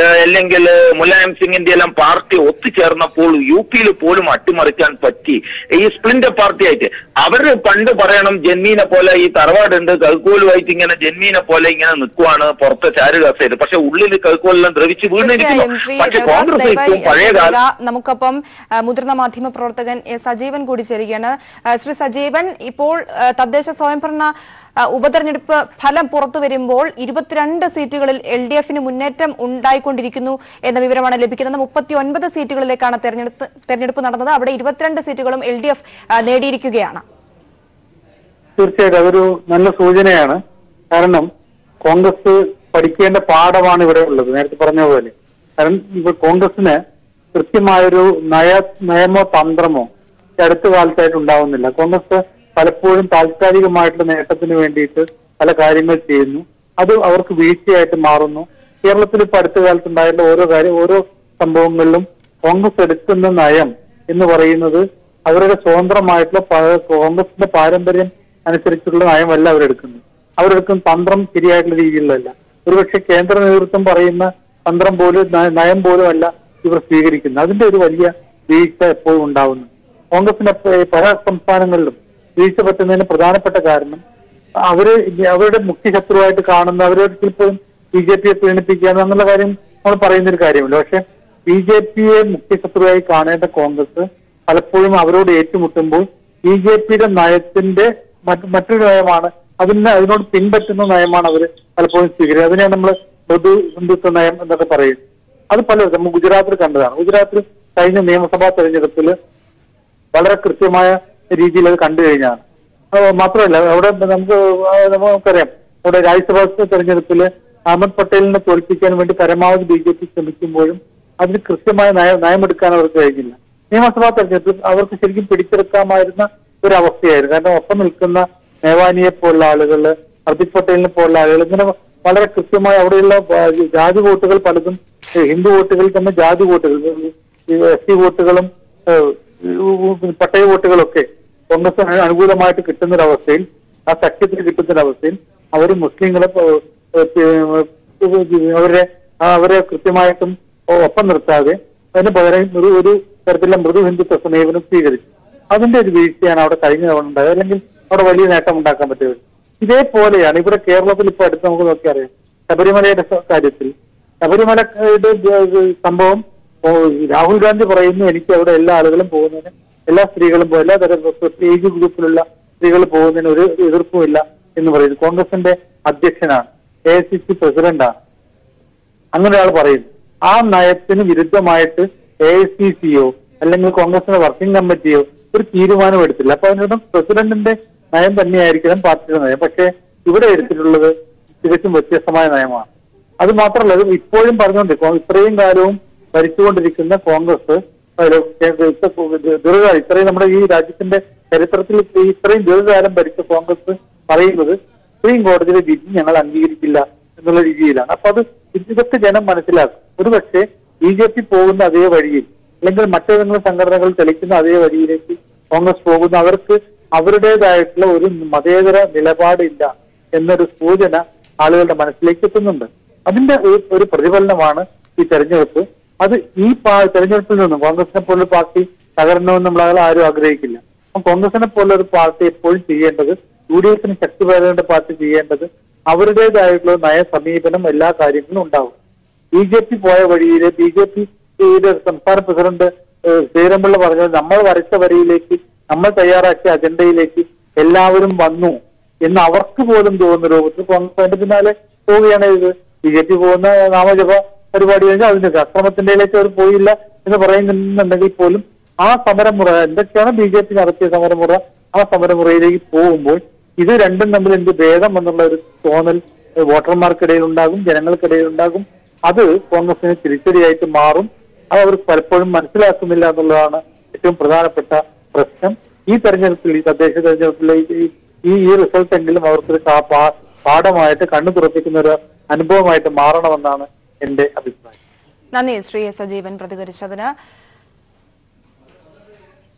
Speaker 4: അല്ലെങ്കിൽ മുലായം സിംഗിന്റെ എല്ലാം പാർട്ടി ഒത്തുചേർന്നപ്പോൾ UPയിൽ പോലും അട്ടിമറിക്കാൻ പറ്റി. ഈ സ്പ്ലിന്റ് പാർട്ടി ആയിട്ട് അവര് പണ്ട് പറയണം ജന്മീനെ പോലെ ഈ തറവാടുണ്ട്, കൽക്കോലുമായിട്ട് ഇങ്ങനെ ജന്മീനെ പോലെ ഇങ്ങനെ നിൽക്കുവാണ് പുറത്തെ ചാരുകസയിൽ. പക്ഷെ ഉള്ളിൽ കൽക്കോലെല്ലാം ദ്രവിച്ച് വീണിരിക്കുന്നു. പക്ഷെ കോൺഗ്രസ് ഇപ്പോൾ പഴയ
Speaker 1: നമുക്കൊപ്പം മുതിർന്ന മാധ്യമ പ്രവർത്തകൻ സജീവൻ കൂടി ചേരുകയാണ്. ശ്രീ സജീവൻ, ഇപ്പോൾ തദ്ദേശ സ്വയംഭരണ ഉപതെരഞ്ഞെടുപ്പ് ഫലം പുറത്തു വരുമ്പോൾ 22 സീറ്റുകളിൽ LDFന് മുന്നേറ്റം ഉണ്ടായിക്കൊണ്ടിരിക്കുന്നു എന്ന വിവരമാണ് ലഭിക്കുന്നത്. 39 സീറ്റുകളിലേക്കാണ് തെരഞ്ഞെടുപ്പ് നടന്നത്. അവിടെ 22 സീറ്റുകളും LDF നേടിയിരിക്കുകയാണ്.
Speaker 3: തീർച്ചയായിട്ടും അതൊരു നല്ല സൂചനയാണ്. കാരണം കോൺഗ്രസ് പഠിക്കേണ്ട പാഠമാണ് ഇവിടെ ഉള്ളത്. നേരത്തെ പറഞ്ഞ പോലെ, കാരണം ഇപ്പൊ കോൺഗ്രസിന് കൃത്യമായൊരു നയമോ തന്ത്രമോ അടുത്ത കാലത്തായിട്ട് ഉണ്ടാവുന്നില്ല. കോൺഗ്രസ് പലപ്പോഴും താൽക്കാലികമായിട്ടുള്ള നേട്ടത്തിന് വേണ്ടിയിട്ട് പല കാര്യങ്ങൾ ചെയ്യുന്നു. അത് അവർക്ക് വീഴ്ചയായിട്ട് മാറുന്നു. കേരളത്തിൽ ഇപ്പൊ അടുത്ത കാലത്ത് ഉണ്ടായിട്ടുള്ള ഓരോ സംഭവങ്ങളിലും കോൺഗ്രസ് എടുക്കുന്ന നയം
Speaker 6: എന്ന് പറയുന്നത് അവരുടെ സ്വതന്ത്രമായിട്ടുള്ള കോൺഗ്രസിന്റെ പാരമ്പര്യം അനുസരിച്ചുള്ള നയമല്ല അവരെടുക്കുന്നത്. അവരെടുക്കുന്ന തന്ത്രം ശരിയായിട്ടുള്ള രീതിയിലുള്ളതല്ല. ഒരുപക്ഷെ കേന്ദ്ര നേതൃത്വം പറയുന്ന തന്ത്രം പോലും നയം പോലും അല്ല ഇവർ സ്വീകരിക്കുന്നത്. അതിന്റെ ഒരു വലിയ വീഴ്ച എപ്പോഴും ഉണ്ടാവുന്നു. കോൺഗ്രസിന്റെ പല സംസ്ഥാനങ്ങളിലും വീഴ്ച പറ്റുന്നതിന് പ്രധാനപ്പെട്ട കാരണം അവരുടെ മുഖ്യ ശത്രുവായിട്ട് കാണുന്ന അവരോട് ചിലപ്പോഴും BJP പ്രീണിപ്പിക്കുക എന്നുള്ള കാര്യം നമ്മൾ പറയുന്നൊരു കാര്യമല്ല. പക്ഷെ BJP മുഖ്യ ശത്രുവായി കാണേണ്ട കോൺഗ്രസ് പലപ്പോഴും അവരോട് ഏറ്റുമുട്ടുമ്പോൾ BJP നയത്തിന്റെ മറ്റൊരു നയമാണ്, അതിനോട് പിൻപറ്റുന്ന നയമാണ് അവർ പലപ്പോഴും സ്വീകരിക്കുക. അതിനെ നമ്മൾ പൊതു ഹിന്ദുത്വ നയം എന്നൊക്കെ പറയും. അത് പലരും നമ്മൾ ഗുജറാത്തിൽ കണ്ടതാണ്. ഗുജറാത്തിൽ കഴിഞ്ഞ നിയമസഭാ തെരഞ്ഞെടുപ്പിൽ വളരെ കൃത്യമായ രീതിയിൽ അത് കണ്ടു കഴിഞ്ഞാണ്. മാത്രമല്ല അവിടെ നമുക്കറിയാം, അവിടെ രാജ്യസഭാ തെരഞ്ഞെടുപ്പിൽ അഹമ്മദ് പട്ടേലിനെ തോൽപ്പിക്കാൻ വേണ്ടി പരമാവധി BJP ശ്രമിക്കുമ്പോഴും അതിന് കൃത്യമായ നയമെടുക്കാൻ അവർക്ക് കഴിഞ്ഞില്ല. നിയമസഭാ തെരഞ്ഞെടുപ്പിൽ അവർക്ക് ശരിക്കും പിടിച്ചെടുക്കാമായിരുന്ന ഒരു അവസ്ഥയായിരുന്നു. കാരണം ഒപ്പം നിൽക്കുന്ന മേവാനിയെ പോലുള്ള ആളുകൾ, ഹർദിക് പട്ടേലിനെ പോലുള്ള ആളുകൾ ഇങ്ങനെ വളരെ കൃത്യമായി അവിടെയുള്ള ജാതി വോട്ടുകൾ പലതും ഹിന്ദു വോട്ടുകളിൽ തന്നെ ജാതി വോട്ടുകൾ, SC വോട്ടുകളും പട്ടേൽ വോട്ടുകളൊക്കെ കോൺഗ്രസിന് അനുകൂലമായിട്ട് കിട്ടുന്നൊരവസ്ഥയിൽ, ആ സഖ്യത്തിന് കിട്ടുന്നൊരവസ്ഥയിൽ അവർ മുസ്ലിങ്ങളെ അവരെ കൃത്യമായിട്ടും ഒപ്പം നിർത്താതെ അതിന് പകരം ഒരു തരത്തിലുള്ള മൃദു ഹിന്ദുത്വ സമീപനം സ്വീകരിച്ചു. അതിന്റെ ഒരു വീഴ്ചയാണ് അവിടെ കഴിഞ്ഞ തവണ ഉണ്ടായത്. അല്ലെങ്കിൽ അവിടെ വലിയ നേട്ടം ഉണ്ടാക്കാൻ പറ്റിയത്. ഇതേപോലെയാണ് ഇവിടെ കേരളത്തിൽ ഇപ്പൊ അടുത്ത് നമുക്ക് നോക്കിയറിയാം. ശബരിമലയുടെ കാര്യത്തിൽ ശബരിമലയുടെ സംഭവം രാഹുൽ ഗാന്ധി പറയുന്നു, എനിക്ക് അവിടെ എല്ലാ ആളുകളും പോകുന്നതിന്, എല്ലാ സ്ത്രീകളും എല്ലാ തരം ഏജ് ഗ്രൂപ്പിലുള്ള സ്ത്രീകൾ പോകുന്നതിന് ഒരു എതിർപ്പുമില്ല എന്ന് പറയുന്നു. കോൺഗ്രസിന്റെ അധ്യക്ഷനാണ്, AICC പ്രസിഡന്റാണ്. അങ്ങനെ ഒരാൾ പറയുന്നു. ആ നയത്തിന് വിരുദ്ധമായിട്ട് AICCയോ അല്ലെങ്കിൽ കോൺഗ്രസിന്റെ വർക്കിംഗ് കമ്മിറ്റിയോ ഒരു തീരുമാനം എടുത്തില്ല. അപ്പൊ അതിനോട് പ്രസിഡന്റിന്റെ നയം തന്നെയായിരിക്കണം പാർട്ടിയുടെ നയം. പക്ഷെ ഇവിടെ എടുത്തിട്ടുള്ളത് തികച്ചും വ്യത്യസ്തമായ നയമാണ്. അത് മാത്രമല്ല, അത് ഇപ്പോഴും പറഞ്ഞുകൊണ്ടിരിക്കും. ഇത്രയും കാലവും ഭരിച്ചുകൊണ്ടിരിക്കുന്ന കോൺഗ്രസ് ദീർഘകാലം, ഇത്രയും നമ്മുടെ ഈ രാജ്യത്തിന്റെ ചരിത്രത്തിൽ ഇത്രയും ദീർഘകാലം ഭരിച്ച കോൺഗ്രസ് പറയുന്നത് സുപ്രീം കോടതിയിലെ വിധി ഞങ്ങൾ അംഗീകരിക്കില്ല എന്നുള്ള രീതിയിലാണ്. അപ്പൊ അത് ഇതൊക്കെ ജനം മനസ്സിലാക്കും. ഒരുപക്ഷെ BJP പോകുന്ന അതേ വഴിയിൽ അല്ലെങ്കിൽ മറ്റേതെങ്കിലും സംഘടനകൾ തെളിക്കുന്ന അതേ വഴിയിലേക്ക് കോൺഗ്രസ് പോകുന്ന അവർക്ക് അവരുടേതായിട്ടുള്ള ഒരു മതേതര നിലപാടില്ല എന്നൊരു സൂചന ആളുകളുടെ മനസ്സിലേക്ക് എത്തുന്നുണ്ട്. അതിന്റെ ഒരു പ്രതിഫലനമാണ് ഈ തെരഞ്ഞെടുപ്പ്. അത് ഈ തെരഞ്ഞെടുപ്പിൽ നിന്നും കോൺഗ്രസിനെ പോലൊരു പാർട്ടി തകരണമെന്ന് നമ്മൾ ആരും ആഗ്രഹിക്കില്ല. അപ്പം കോൺഗ്രസിനെ പോലൊരു പാർട്ടി എപ്പോഴും ചെയ്യേണ്ടത്, UDFന് ശക്തി പകരേണ്ട പാർട്ടി ചെയ്യേണ്ടത് അവരുടേതായിട്ടുള്ള നയ സമീപനം എല്ലാ കാര്യങ്ങളും ഉണ്ടാവും. BJP പോയ വഴിയിൽ BJPയുടെ സംസ്ഥാന പ്രസിഡന്റ് ശ്രീരംപിള്ള പറഞ്ഞത് നമ്മൾ വരച്ച വരിയിലേക്ക്, നമ്മൾ തയ്യാറാക്കിയ അജണ്ടയിലേക്ക് എല്ലാവരും വന്നു എന്ന് അവർക്ക് പോലും തോന്നുന്ന രൂപത്തിൽ കോൺഗ്രസ് അതിന്റെ പിന്നാലെ പോവുകയാണ് ചെയ്തത്. BJP പോകുന്ന നാമജപ പരിപാടി കഴിഞ്ഞാൽ അതിന്റെ അക്രമത്തിന്റെയിലേക്ക് അവർ പോയില്ല എന്ന് പറയുന്നുണ്ടെങ്കിൽ പോലും ആ സമരമുറ എന്തൊക്കെയാണ് BJP നടത്തിയ സമരമുറ, ആ സമരമുറയിലേക്ക് പോകുമ്പോൾ ഇത് രണ്ടും തമ്മിൽ എന്ത് ഭേദം എന്നുള്ള ഒരു തോന്നൽ വോട്ടർമാർക്കിടയിൽ ഉണ്ടാകും, ജനങ്ങൾക്കിടയിൽ ഉണ്ടാകും. അത് കോൺഗ്രസിന് തിരിച്ചടിയായിട്ട് മാറും. അത് അവർ പലപ്പോഴും മനസ്സിലാക്കുന്നില്ല എന്നുള്ളതാണ് ഏറ്റവും പ്രധാനപ്പെട്ട പ്രശ്നം. ഈ തെരഞ്ഞെടുപ്പിൽ, ഈ തദ്ദേശ തെരഞ്ഞെടുപ്പിലെ ഈ റിസൾട്ട് എങ്കിലും അവർക്കൊരു പാഠമായിട്ട് കണ്ണു തുറപ്പിക്കുന്ന ഒരു അനുഭവമായിട്ട് മാറണമെന്നാണ് എന്റെ അഭിപ്രായം.
Speaker 1: നന്ദി ശ്രീ സജീവൻ പ്രതികരിച്ചതിന്.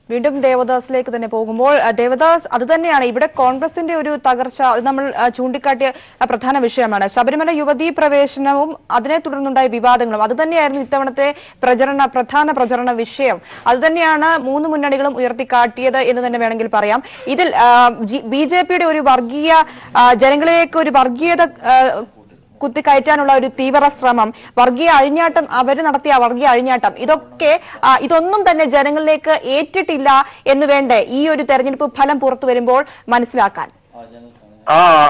Speaker 1: വീണ്ടും ദേവദാസിലേക്ക് തന്നെ പോകുമ്പോൾ, ദേവദാസ്, അത് തന്നെയാണ് ഇവിടെ കോൺഗ്രസിന്റെ ഒരു തകർച്ച. അത് നമ്മൾ ചൂണ്ടിക്കാട്ടിയ പ്രധാന വിഷയമാണ്. ശബരിമല യുവതീ പ്രവേശനവും അതിനെ തുടർന്നുണ്ടായ വിവാദങ്ങളും അത് തന്നെയായിരുന്നു ഇത്തവണത്തെ പ്രധാന പ്രചരണ വിഷയം. അത് തന്നെയാണ് മൂന്ന് മുന്നണികളും ഉയർത്തിക്കാട്ടിയത് എന്ന് തന്നെ വേണമെങ്കിൽ പറയാം. ഇതിൽ BJPയുടെ ഒരു വർഗീയ ജനങ്ങളിലേക്ക് ഒരു വർഗീയത കുത്തിക്കയറ്റാനുള്ള ഒരു തീവ്ര ശ്രമം, വർഗീയ അഴിഞ്ഞാട്ടം, അവർ നടത്തിയ വർഗീയ അഴിഞ്ഞാട്ടം, ഇതൊന്നും തന്നെ ജനങ്ങളിലേക്ക് ഏറ്റിട്ടില്ല എന്ന് വേണ്ടേ ഈ ഒരു തെരഞ്ഞെടുപ്പ് ഫലം പുറത്തു വരുമ്പോൾ മനസ്സിലാക്കാൻ?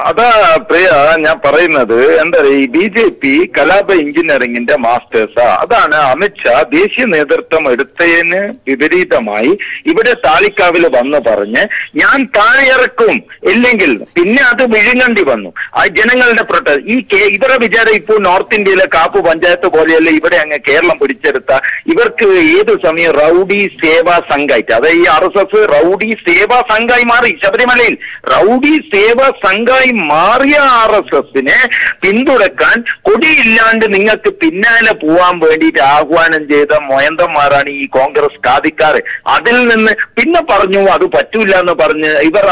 Speaker 4: അതാ പ്രിയ ഞാൻ പറയുന്നത്. എന്താ പറയുക, ഈ BJP കലാപ എഞ്ചിനീയറിംഗിന്റെ മാസ്റ്റേഴ്സാ. അതാണ് അമിത്ഷാ ദേശീയ നേതൃത്വം എടുത്തതിന് വിപരീതമായി ഇവിടെ താളിക്കാവിൽ വന്ന് പറഞ്ഞ് ഞാൻ താഴെയിറക്കും, ഇല്ലെങ്കിൽ പിന്നെ അത് വിഴുങ്ങേണ്ടി വന്നു. ആ ജനങ്ങളുടെ പ്രൊട്ടസ്റ്റ്. ഇവരുടെ വിചാരം ഇപ്പോൾ നോർത്ത് ഇന്ത്യയിലെ കാപ്പു പഞ്ചായത്ത് പോലെയല്ല ഇവിടെ അങ്ങ് കേരളം പിടിച്ചെടുത്ത ഇവർക്ക് ഏത് സമയം റൌഡി സേവാ സംഘായിട്ട്, അതായത് ഈ RSS റൌഡി സേവാ സംഘായി മാറി. ശബരിമലയിൽ റൌഡി സേവാ സംഘമായി മാറിയ RSSനെ പിന്തുണക്കാൻ കൊടിയില്ലാണ്ട് നിങ്ങൾക്ക് പിന്നാലെ പോവാൻ വേണ്ടിയിട്ട് ആഹ്വാനം ചെയ്ത മൊയന്തന്മാരാണ് ഈ കോൺഗ്രസ് കാതിക്കാർ. അതിൽ നിന്ന് പിന്നെ പറഞ്ഞു അത് പറ്റൂല എന്ന് പറഞ്ഞ് ഇവർ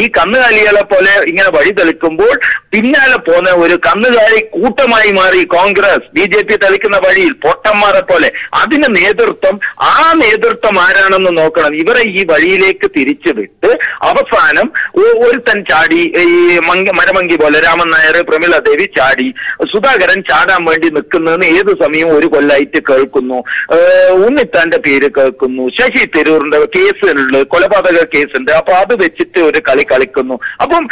Speaker 4: ഈ കന്നുകാലികളെ പോലെ ഇങ്ങനെ വഴി തെളിക്കുമ്പോൾ പിന്നാലെ പോന്ന ഒരു കന്നുകാലി കൂട്ടമായി മാറി കോൺഗ്രസ്. BJP തെളിക്കുന്ന വഴിയിൽ പൊട്ടന്മാരെ പോലെ. അതിന് നേതൃത്വം ആരാണെന്ന് നോക്കണം. ഇവരെ ഈ വഴിയിലേക്ക് തിരിച്ചുവിട്ട് അവസാനം ഒരുത്തൻ ചാടി, ഈ മരമങ്കി പോലെ രാമൻ നായർ, പ്രമിള ദേവി ചാടി, സുധാകരൻ ചാടാൻ വേണ്ടി നിൽക്കുന്നതെന്ന് ഏത് സമയവും ഒരു കൊല്ലായിട്ട് കേൾക്കുന്നു. ഉണ്ണിത്താന്റെ പേര് കേൾക്കുന്നു. ശശി തരൂറിന്റെ കേസുണ്ട്, കൊലപാതക കേസുണ്ട്. അപ്പൊ അത് വെച്ചിട്ട് ഒരു കളി കളിക്കുന്നു. അപ്പം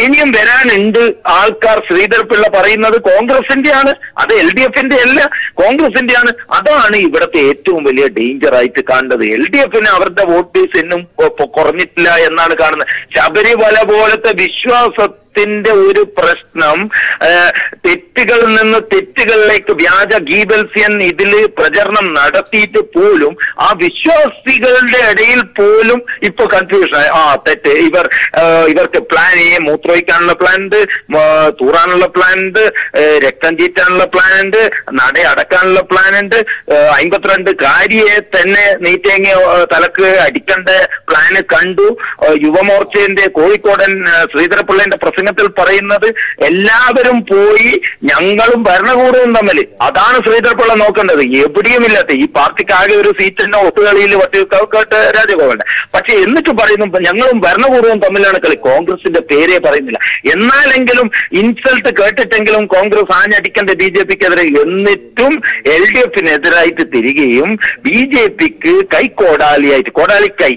Speaker 4: ഇനിയും വരാനുണ്ട് ആൾക്കാർ. ശ്രീധർ പിള്ള പറയുന്നത് കോൺഗ്രസിന്റെയാണ്, അത് LDFന്റെ അല്ല, കോൺഗ്രസിന്റെയാണ്. അതാണ് ഇവിടുത്തെ ഏറ്റവും വലിയ ഡേഞ്ചർ ആയിട്ട് കാണുന്നത്. LDFന് അവരുടെ വോട്ട് ബേസ് എന്നും കുറഞ്ഞിട്ടില്ല എന്നാണ് കാണുന്നത്. ശബരിമല പോലത്തെ വിശ്വാസത്തിന്റെ ഒരു പ്രശ്നം, തെറ്റുകളിൽ നിന്ന് തെറ്റുകളിലേക്ക് വ്യാജ ഗീബൽസ്യൻ ഇതില് പ്രചരണം നടത്തിയിട്ട് പോലും ആ വിശ്വാസികളുടെ ഇടയിൽ പോലും ഇപ്പൊ കൺഫ്യൂഷൻ. തെറ്റ്, ഇവർക്ക് പ്ലാൻ എ, മൂത്രമൊഴിക്കാനുള്ള പ്ലാൻ ഉണ്ട്, തൂറാനുള്ള പ്ലാൻ ഉണ്ട്, രക്തം ചീറ്റാനുള്ള പ്ലാൻ ഉണ്ട്, നട അടക്കാനുള്ള പ്ലാൻ ഉണ്ട്, 52 കാരിയെ തന്നെ നീറ്റേങ്ങ തലക്ക് അടിക്കേണ്ട പ്ലാന് കണ്ടു. യുവമോർച്ചന്റെ കോഴിക്കോടൻ ശ്രീധരപിള്ളന്റെ പ്രസംഗത്തിൽ പറയുന്നത് എല്ലാവരും പോയി ഞങ്ങളും ഭരണകൂടവും തമ്മിൽ. അതാണ് ശ്രീധരപിള്ള നോക്കേണ്ടത്. എവിടെയും ഇല്ലാത്ത ഈ പാർട്ടിക്ക് ആകെ ഒരു സീറ്റിന്റെ ഒത്തുകളിയിൽ വട്ടിയൂർക്കാവ് രാജഗോപാലൻ. പക്ഷെ എന്നിട്ട് പറയുന്നു ഞങ്ങളും ഭരണകൂടവും തമ്മിലാണ് കളി. കോൺഗ്രസിന്റെ പേരേ പറയുന്നില്ല. എന്നാലെങ്കിലും ഇൻസൾട്ട് കേട്ടിട്ടെങ്കിലും കോൺഗ്രസ് ആഞ്ഞടിക്കേണ്ട BJPക്കെതിരെ. എന്നിട്ടും LDFനെതിരായിട്ട് തിരികെയും BJPക്ക് കോടാലിക്കൈ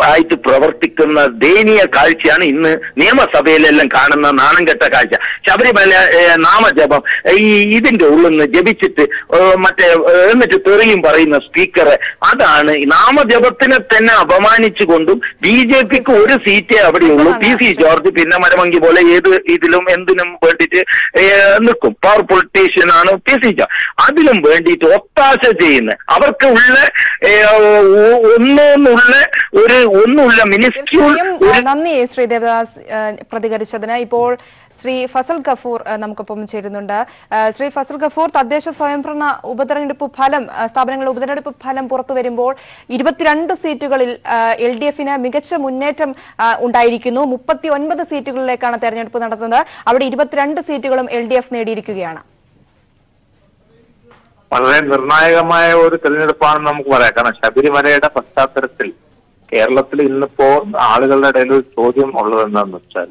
Speaker 4: ആയിട്ട് പ്രവർത്തിക്കുന്ന ദയനീയ കാഴ്ചയാണ് ഇന്ന് നിയമസഭയിലെല്ലാം കാണുന്ന നാണം കെട്ട കാഴ്ച. ശബരിമല നാമജപം ഇതിന്റെ ഉള്ളിൽ നിന്ന് ജപിച്ചിട്ട് എന്നിട്ട് തെറിയും പറയുന്ന സ്പീക്കറെ. അതാണ് നാമജപത്തിനെ തന്നെ അപമാനിച്ചുകൊണ്ടും BJPക്ക് ഒരു സീറ്റേ അവിടെയുള്ളൂ. PC ജോർജ് പിന്നെ മരമങ്കി പോലെ ഏത് ഇതിലും എന്തിനും വേണ്ടിയിട്ട് നിൽക്കും. പവർ പൊളിറ്റീഷ്യൻ ആണ് PC ജോർജ്. അതിലും വേണ്ടിയിട്ട് ഒത്താശ ചെയ്യുന്ന അവർക്ക് ഉള്ള ഒന്നുള്ള മിനിസ്ക്യൂൾ.
Speaker 1: നന്ദി ശ്രീ ദേവദാസ് പ്രതികരിച്ചതിന്. ഇപ്പോൾ ശ്രീ ഫസൽ ഗഫൂർ നമുക്കൊപ്പം ചേരുന്നുണ്ട്. ശ്രീ ഫസൽ ഗഫൂർ, തദ്ദേശ സ്വയംഭരണ ഉപതെരഞ്ഞെടുപ്പ് ഫലം, സ്ഥാപനങ്ങളുടെ ഉപതെരഞ്ഞെടുപ്പ് ഫലം പുറത്തു വരുമ്പോൾ 22 സീറ്റുകളിൽ LDFന് മികച്ച മുന്നേറ്റം ഉണ്ടായിരിക്കുന്നു. 39 സീറ്റുകളിലേക്കാണ് തെരഞ്ഞെടുപ്പ് നടത്തുന്നത്. അവിടെ 22 സീറ്റുകളും LDF നേടിയിരിക്കുകയാണ്.
Speaker 7: വളരെ നിർണായകമായ ഒരു തെരഞ്ഞെടുപ്പാണെന്ന് നമുക്ക് പറയാം. കാരണം ശബരിമലയുടെ പശ്ചാത്തലത്തിൽ കേരളത്തിൽ ഇന്നിപ്പോ ആളുകളുടെ ഇടയിൽ ഒരു ചോദ്യം ഉള്ളതെന്താന്ന് വെച്ചാൽ,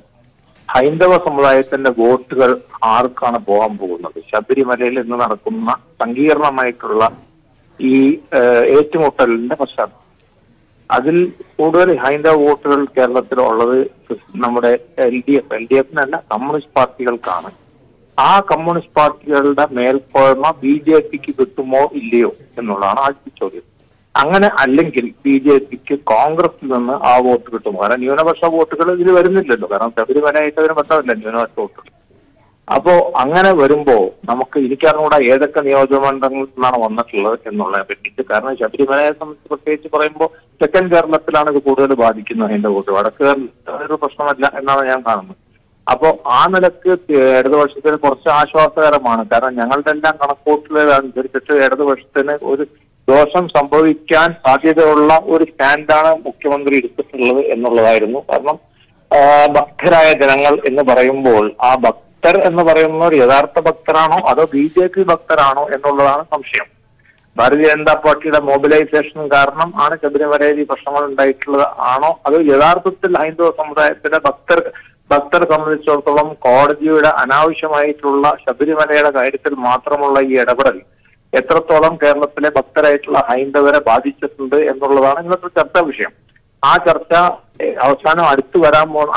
Speaker 7: ഹൈന്ദവ സമുദായത്തിന്റെ വോട്ടുകൾ ആർക്കാണ് പോകാൻ പോകുന്നത്? ശബരിമലയിൽ ഇന്ന് നടക്കുന്ന സങ്കീർണമായിട്ടുള്ള ഈ ഏറ്റുമുട്ടലിന്റെ പശ്ചാത്തലം, അതിൽ കൂടുതൽ ഹൈന്ദവ വോട്ടുകൾ കേരളത്തിൽ ഉള്ളത് നമ്മുടെ LDFനല്ല, കമ്മ്യൂണിസ്റ്റ് പാർട്ടികൾക്കാണ്. ആ കമ്മ്യൂണിസ്റ്റ് പാർട്ടികളുടെ മേൽക്കോയ്മ BJPക്ക് കിട്ടുമോ ഇല്ലയോ എന്നുള്ളതാണ് ആദ്യത്തെ ചോദ്യം. അങ്ങനെ അല്ലെങ്കിൽ BJPക്ക് കോൺഗ്രസിൽ നിന്ന് ആ വോട്ട് കിട്ടുമോ? കാരണം ന്യൂനപക്ഷ വോട്ടുകൾ ഇതിൽ വരുന്നില്ലല്ലോ. കാരണം ശബരിമലയായിട്ട് അതിന് ബന്ധമില്ല ന്യൂനപക്ഷ വോട്ടുകൾ. അപ്പോ അങ്ങനെ വരുമ്പോ എനിക്കറിഞ്ഞൂടാ ഏതൊക്കെ നിയോജകമണ്ഡലങ്ങളിൽ നിന്നാണ് വന്നിട്ടുള്ളത് എന്നുള്ളതിനെ പറ്റിയിട്ട്. കാരണം ശബരിമലയെ സംബന്ധിച്ച് പ്രത്യേകിച്ച് പറയുമ്പോൾ തെക്കൻ കേരളത്തിലാണ് ഇത് കൂടുതൽ ബാധിക്കുന്നത് അതിന്റെ വോട്ട്. വടക്ക് കേരളത്തിൽ ഒരു പ്രശ്നമല്ല എന്നാണ് ഞാൻ കാണുന്നത്. അപ്പോ ആ നിലക്ക് ഇടതുപക്ഷത്തിന് കുറച്ച് ആശ്വാസകരമാണ്. കാരണം ഞങ്ങളുടെ എല്ലാം കണക്കൂട്ടലുകൾക്കനുസരിച്ചിട്ട് ഇടതുപക്ഷത്തിന് ഒരു ദോഷം സംഭവിക്കാൻ സാധ്യതയുള്ള ഒരു സ്റ്റാൻഡാണ് മുഖ്യമന്ത്രി എടുത്തിട്ടുള്ളത് എന്നുള്ളതായിരുന്നു. കാരണം ഭക്തരായ ജനങ്ങൾ എന്ന് പറയുമ്പോൾ ആ ഭക്തർ എന്ന് പറയുന്നവർ യഥാർത്ഥ ഭക്തരാണോ അതോ BJP ഭക്തരാണോ എന്നുള്ളതാണ് സംശയം. ഭാരതീയ ജനതാ പാർട്ടിയുടെ മൊബിലൈസേഷൻ കാരണം ആണ് ശബരിമലയിൽ ഈ പ്രശ്നങ്ങൾ ഉണ്ടായിട്ടുള്ളത് ആണോ അതോ യഥാർത്ഥത്തിൽ ഹൈന്ദവ സമുദായത്തിലെ ഭക്തരെ സംബന്ധിച്ചിടത്തോളം കോടതിയുടെ അനാവശ്യമായിട്ടുള്ള ശബരിമലയുടെ കാര്യത്തിൽ മാത്രമുള്ള ഈ ഇടപെടൽ എത്രത്തോളം കേരളത്തിലെ ഭക്തരായിട്ടുള്ള ഹൈന്ദവരെ ബാധിച്ചിട്ടുണ്ട് എന്നുള്ളതാണ് ഇന്നത്തെ ചർച്ചാ വിഷയം. ആ ചർച്ച അവസാനം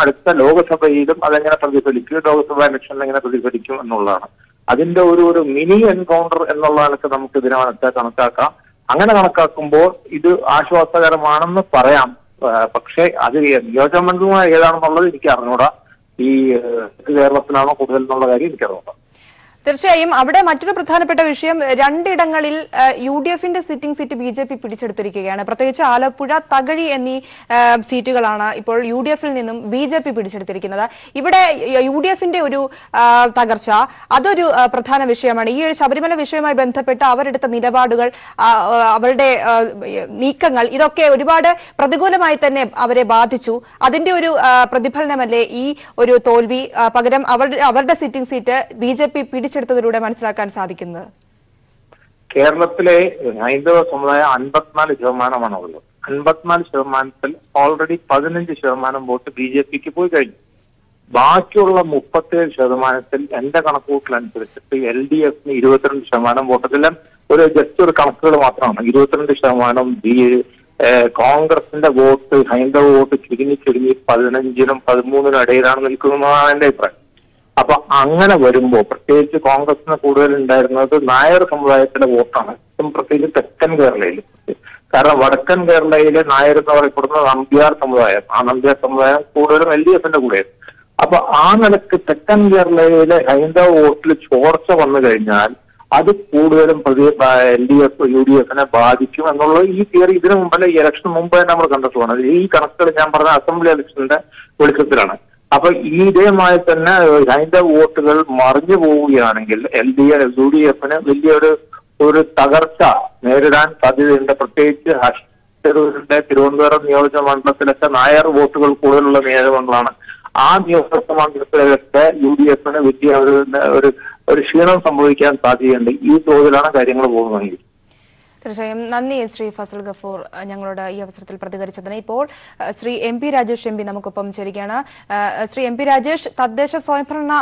Speaker 7: അടുത്ത ലോകസഭയിലും അതെങ്ങനെ പ്രതിഫലിക്കും, ലോകസഭാ ഇലക്ഷനിൽ എങ്ങനെ പ്രതിഫലിക്കും എന്നുള്ളതാണ്. അതിന്റെ ഒരു മിനി എൻകൗണ്ടർ എന്നുള്ള നിലക്ക് നമുക്ക് ഇതിനെ കണക്കാക്കാം. അങ്ങനെ കണക്കാക്കുമ്പോൾ ഇത് ആശ്വാസകരമാണെന്ന് പറയാം. പക്ഷേ അത് നിയോജകമണ്ഡലം ഏതാണെന്നുള്ളത് എനിക്ക് അറിഞ്ഞൂടാ. ഈ കേരളത്തിലാണോ കൂടുതൽ എന്നുള്ള കാര്യം എനിക്കറിഞ്ഞൂടാ.
Speaker 1: തീർച്ചയായും അവിടെ മറ്റൊരു പ്രധാനപ്പെട്ട വിഷയം, രണ്ടിടങ്ങളിൽ UDFന്റെ സിറ്റിംഗ് സീറ്റ് BJP പിടിച്ചെടുത്തിരിക്കുകയാണ്. പ്രത്യേകിച്ച് ആലപ്പുഴ, തകഴി എന്നീ സീറ്റുകളാണ് ഇപ്പോൾ UDFൽ നിന്നും BJP പിടിച്ചെടുത്തിരിക്കുന്നത്. ഇവിടെ UDFന്റെ ഒരു തകർച്ച അതൊരു പ്രധാന വിഷയമാണ്. ഈ ഒരു ശബരിമല വിഷയവുമായി ബന്ധപ്പെട്ട് അവരെടുത്ത നിലപാടുകൾ, അവരുടെ നീക്കങ്ങൾ, ഇതൊക്കെ ഒരുപാട് പ്രതികൂലമായി തന്നെ അവരെ ബാധിച്ചു. അതിന്റെ ഒരു പ്രതിഫലനമല്ലേ ഈ ഒരു തോൽവി? പകരം അവരുടെ സിറ്റിംഗ് സീറ്റ് BJP പിടിച്ചെടുത്തതിലൂടെ മനസ്സിലാക്കാൻ സാധിക്കുന്നത്.
Speaker 7: കേരളത്തിലെ ഹൈന്ദവ സമുദായം 54% ഉള്ളത്. 54% ഓൾറെഡി 15% വോട്ട് BJPക്ക് പോയി കഴിഞ്ഞു. ബാക്കിയുള്ള 37% എന്റെ കണക്കുകൂട്ടലനുസരിച്ചിട്ട് LDFന് 22% വോട്ടെല്ലാം ജസ്റ്റ് ഒരു കണക്കുകൾ മാത്രമാണ്. 22% കോൺഗ്രസിന്റെ വോട്ട്, ഹൈന്ദവ വോട്ട് ചുരുങ്ങി 15-നും 13-നും ഇടയിലാണ് നിൽക്കുന്നതാണ് എന്റെ അഭിപ്രായം. അപ്പൊ അങ്ങനെ വരുമ്പോ പ്രത്യേകിച്ച് കോൺഗ്രസിന് കൂടുതൽ ഉണ്ടായിരുന്നത് നായർ സമുദായത്തിന്റെ വോട്ടാണ്, പ്രത്യേകിച്ച് തെക്കൻ കേരളയിൽ. കാരണം വടക്കൻ കേരളയിലെ നായർ എന്ന് പറയപ്പെടുന്നത് നമ്പ്യാർ സമുദായം. ആ നമ്പ്യാർ സമുദായം കൂടുതലും LDFന്റെ കൂടെയാണ്. അപ്പൊ ആ നിലക്ക് തെക്കൻ കേരളയിലെ ഹൈന്ദവ വോട്ടിൽ ചോർച്ച വന്നു കഴിഞ്ഞാൽ അത് കൂടുതലും LDF UDFനെ ബാധിക്കും എന്നുള്ളത് ഈ തിയറി ഇതിനു മുമ്പല്ല, ഈ ഇലക്ഷന് മുമ്പ് തന്നെ നമ്മൾ കണ്ടെത്തുകയാണ്. ഈ കണക്കുകൾ ഞാൻ പറഞ്ഞ അസംബ്ലി ഇലക്ഷന്റെ വെളിച്ചത്തിലാണ്. അപ്പൊ ഇതേമായി തന്നെ ഹൈന്ദവ വോട്ടുകൾ മറിഞ്ഞു പോവുകയാണെങ്കിൽ UDFന് വലിയൊരു തകർച്ച നേരിടാൻ സാധ്യതയുണ്ട്. പ്രത്യേകിച്ച് തിരുവനന്തപുരം നിയോജക മണ്ഡലത്തിലൊക്കെ നായർ വോട്ടുകൾ കൂടുതലുള്ള നിയോജകമണ്ഡലമാണ്. ആ നിയോജക മണ്ഡലത്തിലൊക്കെ UDFന് വലിയ ഒരു ക്ഷീണം സംഭവിക്കാൻ സാധ്യതയുണ്ട്. ഈ തോതിലാണ് കാര്യങ്ങൾ പോകുന്നതെങ്കിൽ.
Speaker 1: തീർച്ചയായും നന്ദി ശ്രീ ഫസൽ ഗഫൂർ ഞങ്ങളോട് ഈ അവസരത്തിൽ പ്രതികരിച്ചതിന്. ഇപ്പോൾ ശ്രീ MP രാജേഷ് MP നമുക്കൊപ്പം ചേരുകയാണ്. ശ്രീ MP രാജേഷ്, തദ്ദേശ സ്വയംഭരണ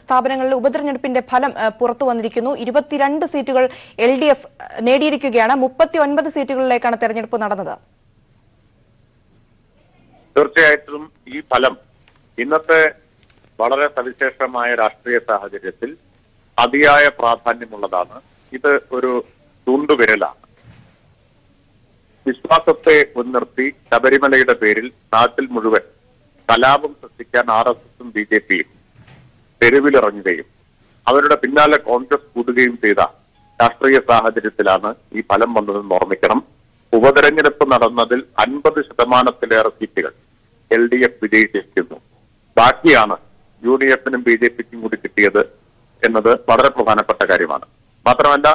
Speaker 1: സ്ഥാപനങ്ങളിലെ ഉപതെരഞ്ഞെടുപ്പിന്റെ ഫലം പുറത്തു വന്നിരിക്കുന്നു. 22 സീറ്റുകൾ LDF നേടിയിരിക്കുകയാണ്. 39 സീറ്റുകളിലേക്കാണ് തെരഞ്ഞെടുപ്പ് നടന്നത്.
Speaker 8: തീർച്ചയായിട്ടും ഈ ഫലം ഇന്നത്തെ വളരെ സവിശേഷമായ രാഷ്ട്രീയ സാഹചര്യത്തിൽ അതിയായ പ്രാധാന്യമുള്ളതാണ്. ഇത് ഒരു ചൂണ്ടുവിരലാണ്. വിശ്വാസത്തെ മുൻനിർത്തി ശബരിമലയുടെ പേരിൽ നാട്ടിൽ മുഴുവൻ കലാപം സൃഷ്ടിക്കാൻ RSSും BJPയും തെരുവിലിറങ്ങുകയും അവരുടെ പിന്നാലെ കോൺഗ്രസ് കൂടുകയും ചെയ്ത രാഷ്ട്രീയ സാഹചര്യത്തിലാണ് ഈ ഫലം വന്നതെന്ന് ഓർമ്മിക്കണം. ഉപതെരഞ്ഞെടുപ്പ് നടന്നതിൽ 50%-ലേറെ സീറ്റുകൾ LDF വിജയിച്ചിരിക്കുന്നു. ബാക്കിയാണ് UDFനും BJPക്കും കൂടി കിട്ടിയത് എന്നത് വളരെ പ്രധാനപ്പെട്ട കാര്യമാണ്. മാത്രമല്ല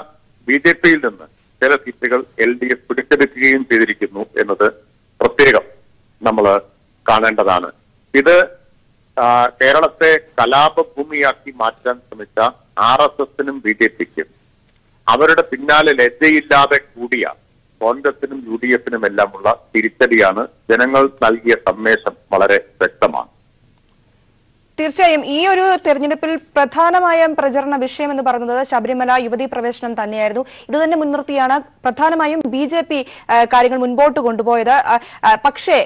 Speaker 8: BJPയിൽ നിന്ന് ചില സീറ്റുകൾ LDF പിടിച്ചെടുക്കുകയും ചെയ്തിരിക്കുന്നു എന്നത് പ്രത്യേകം നമ്മൾ കാണേണ്ടതാണ്. ഇത് കേരളത്തെ കലാപഭൂമിയാക്കി മാറ്റാൻ ശ്രമിച്ച RSSനും BJPക്കും അവരുടെ പിന്നാലെ ലജ്ജയില്ലാതെ കൂടിയ കോൺഗ്രസിനും UDFനും എല്ലാമുള്ള തിരിച്ചടിയാണ്. ജനങ്ങൾ നൽകിയ സന്ദേശം വളരെ വ്യക്തമാണ്.
Speaker 1: തീർച്ചയായും ഈ ഒരു തെരഞ്ഞെടുപ്പിൽ പ്രധാനമായും പ്രചരണ വിഷയം എന്ന് പറയുന്നത് ശബരിമല യുവതീ പ്രവേശനം തന്നെയായിരുന്നു. ഇത് തന്നെ മുൻനിർത്തിയാണ് പ്രധാനമായും BJP കാര്യങ്ങൾ മുൻപോട്ട് കൊണ്ടുപോയത്. പക്ഷേ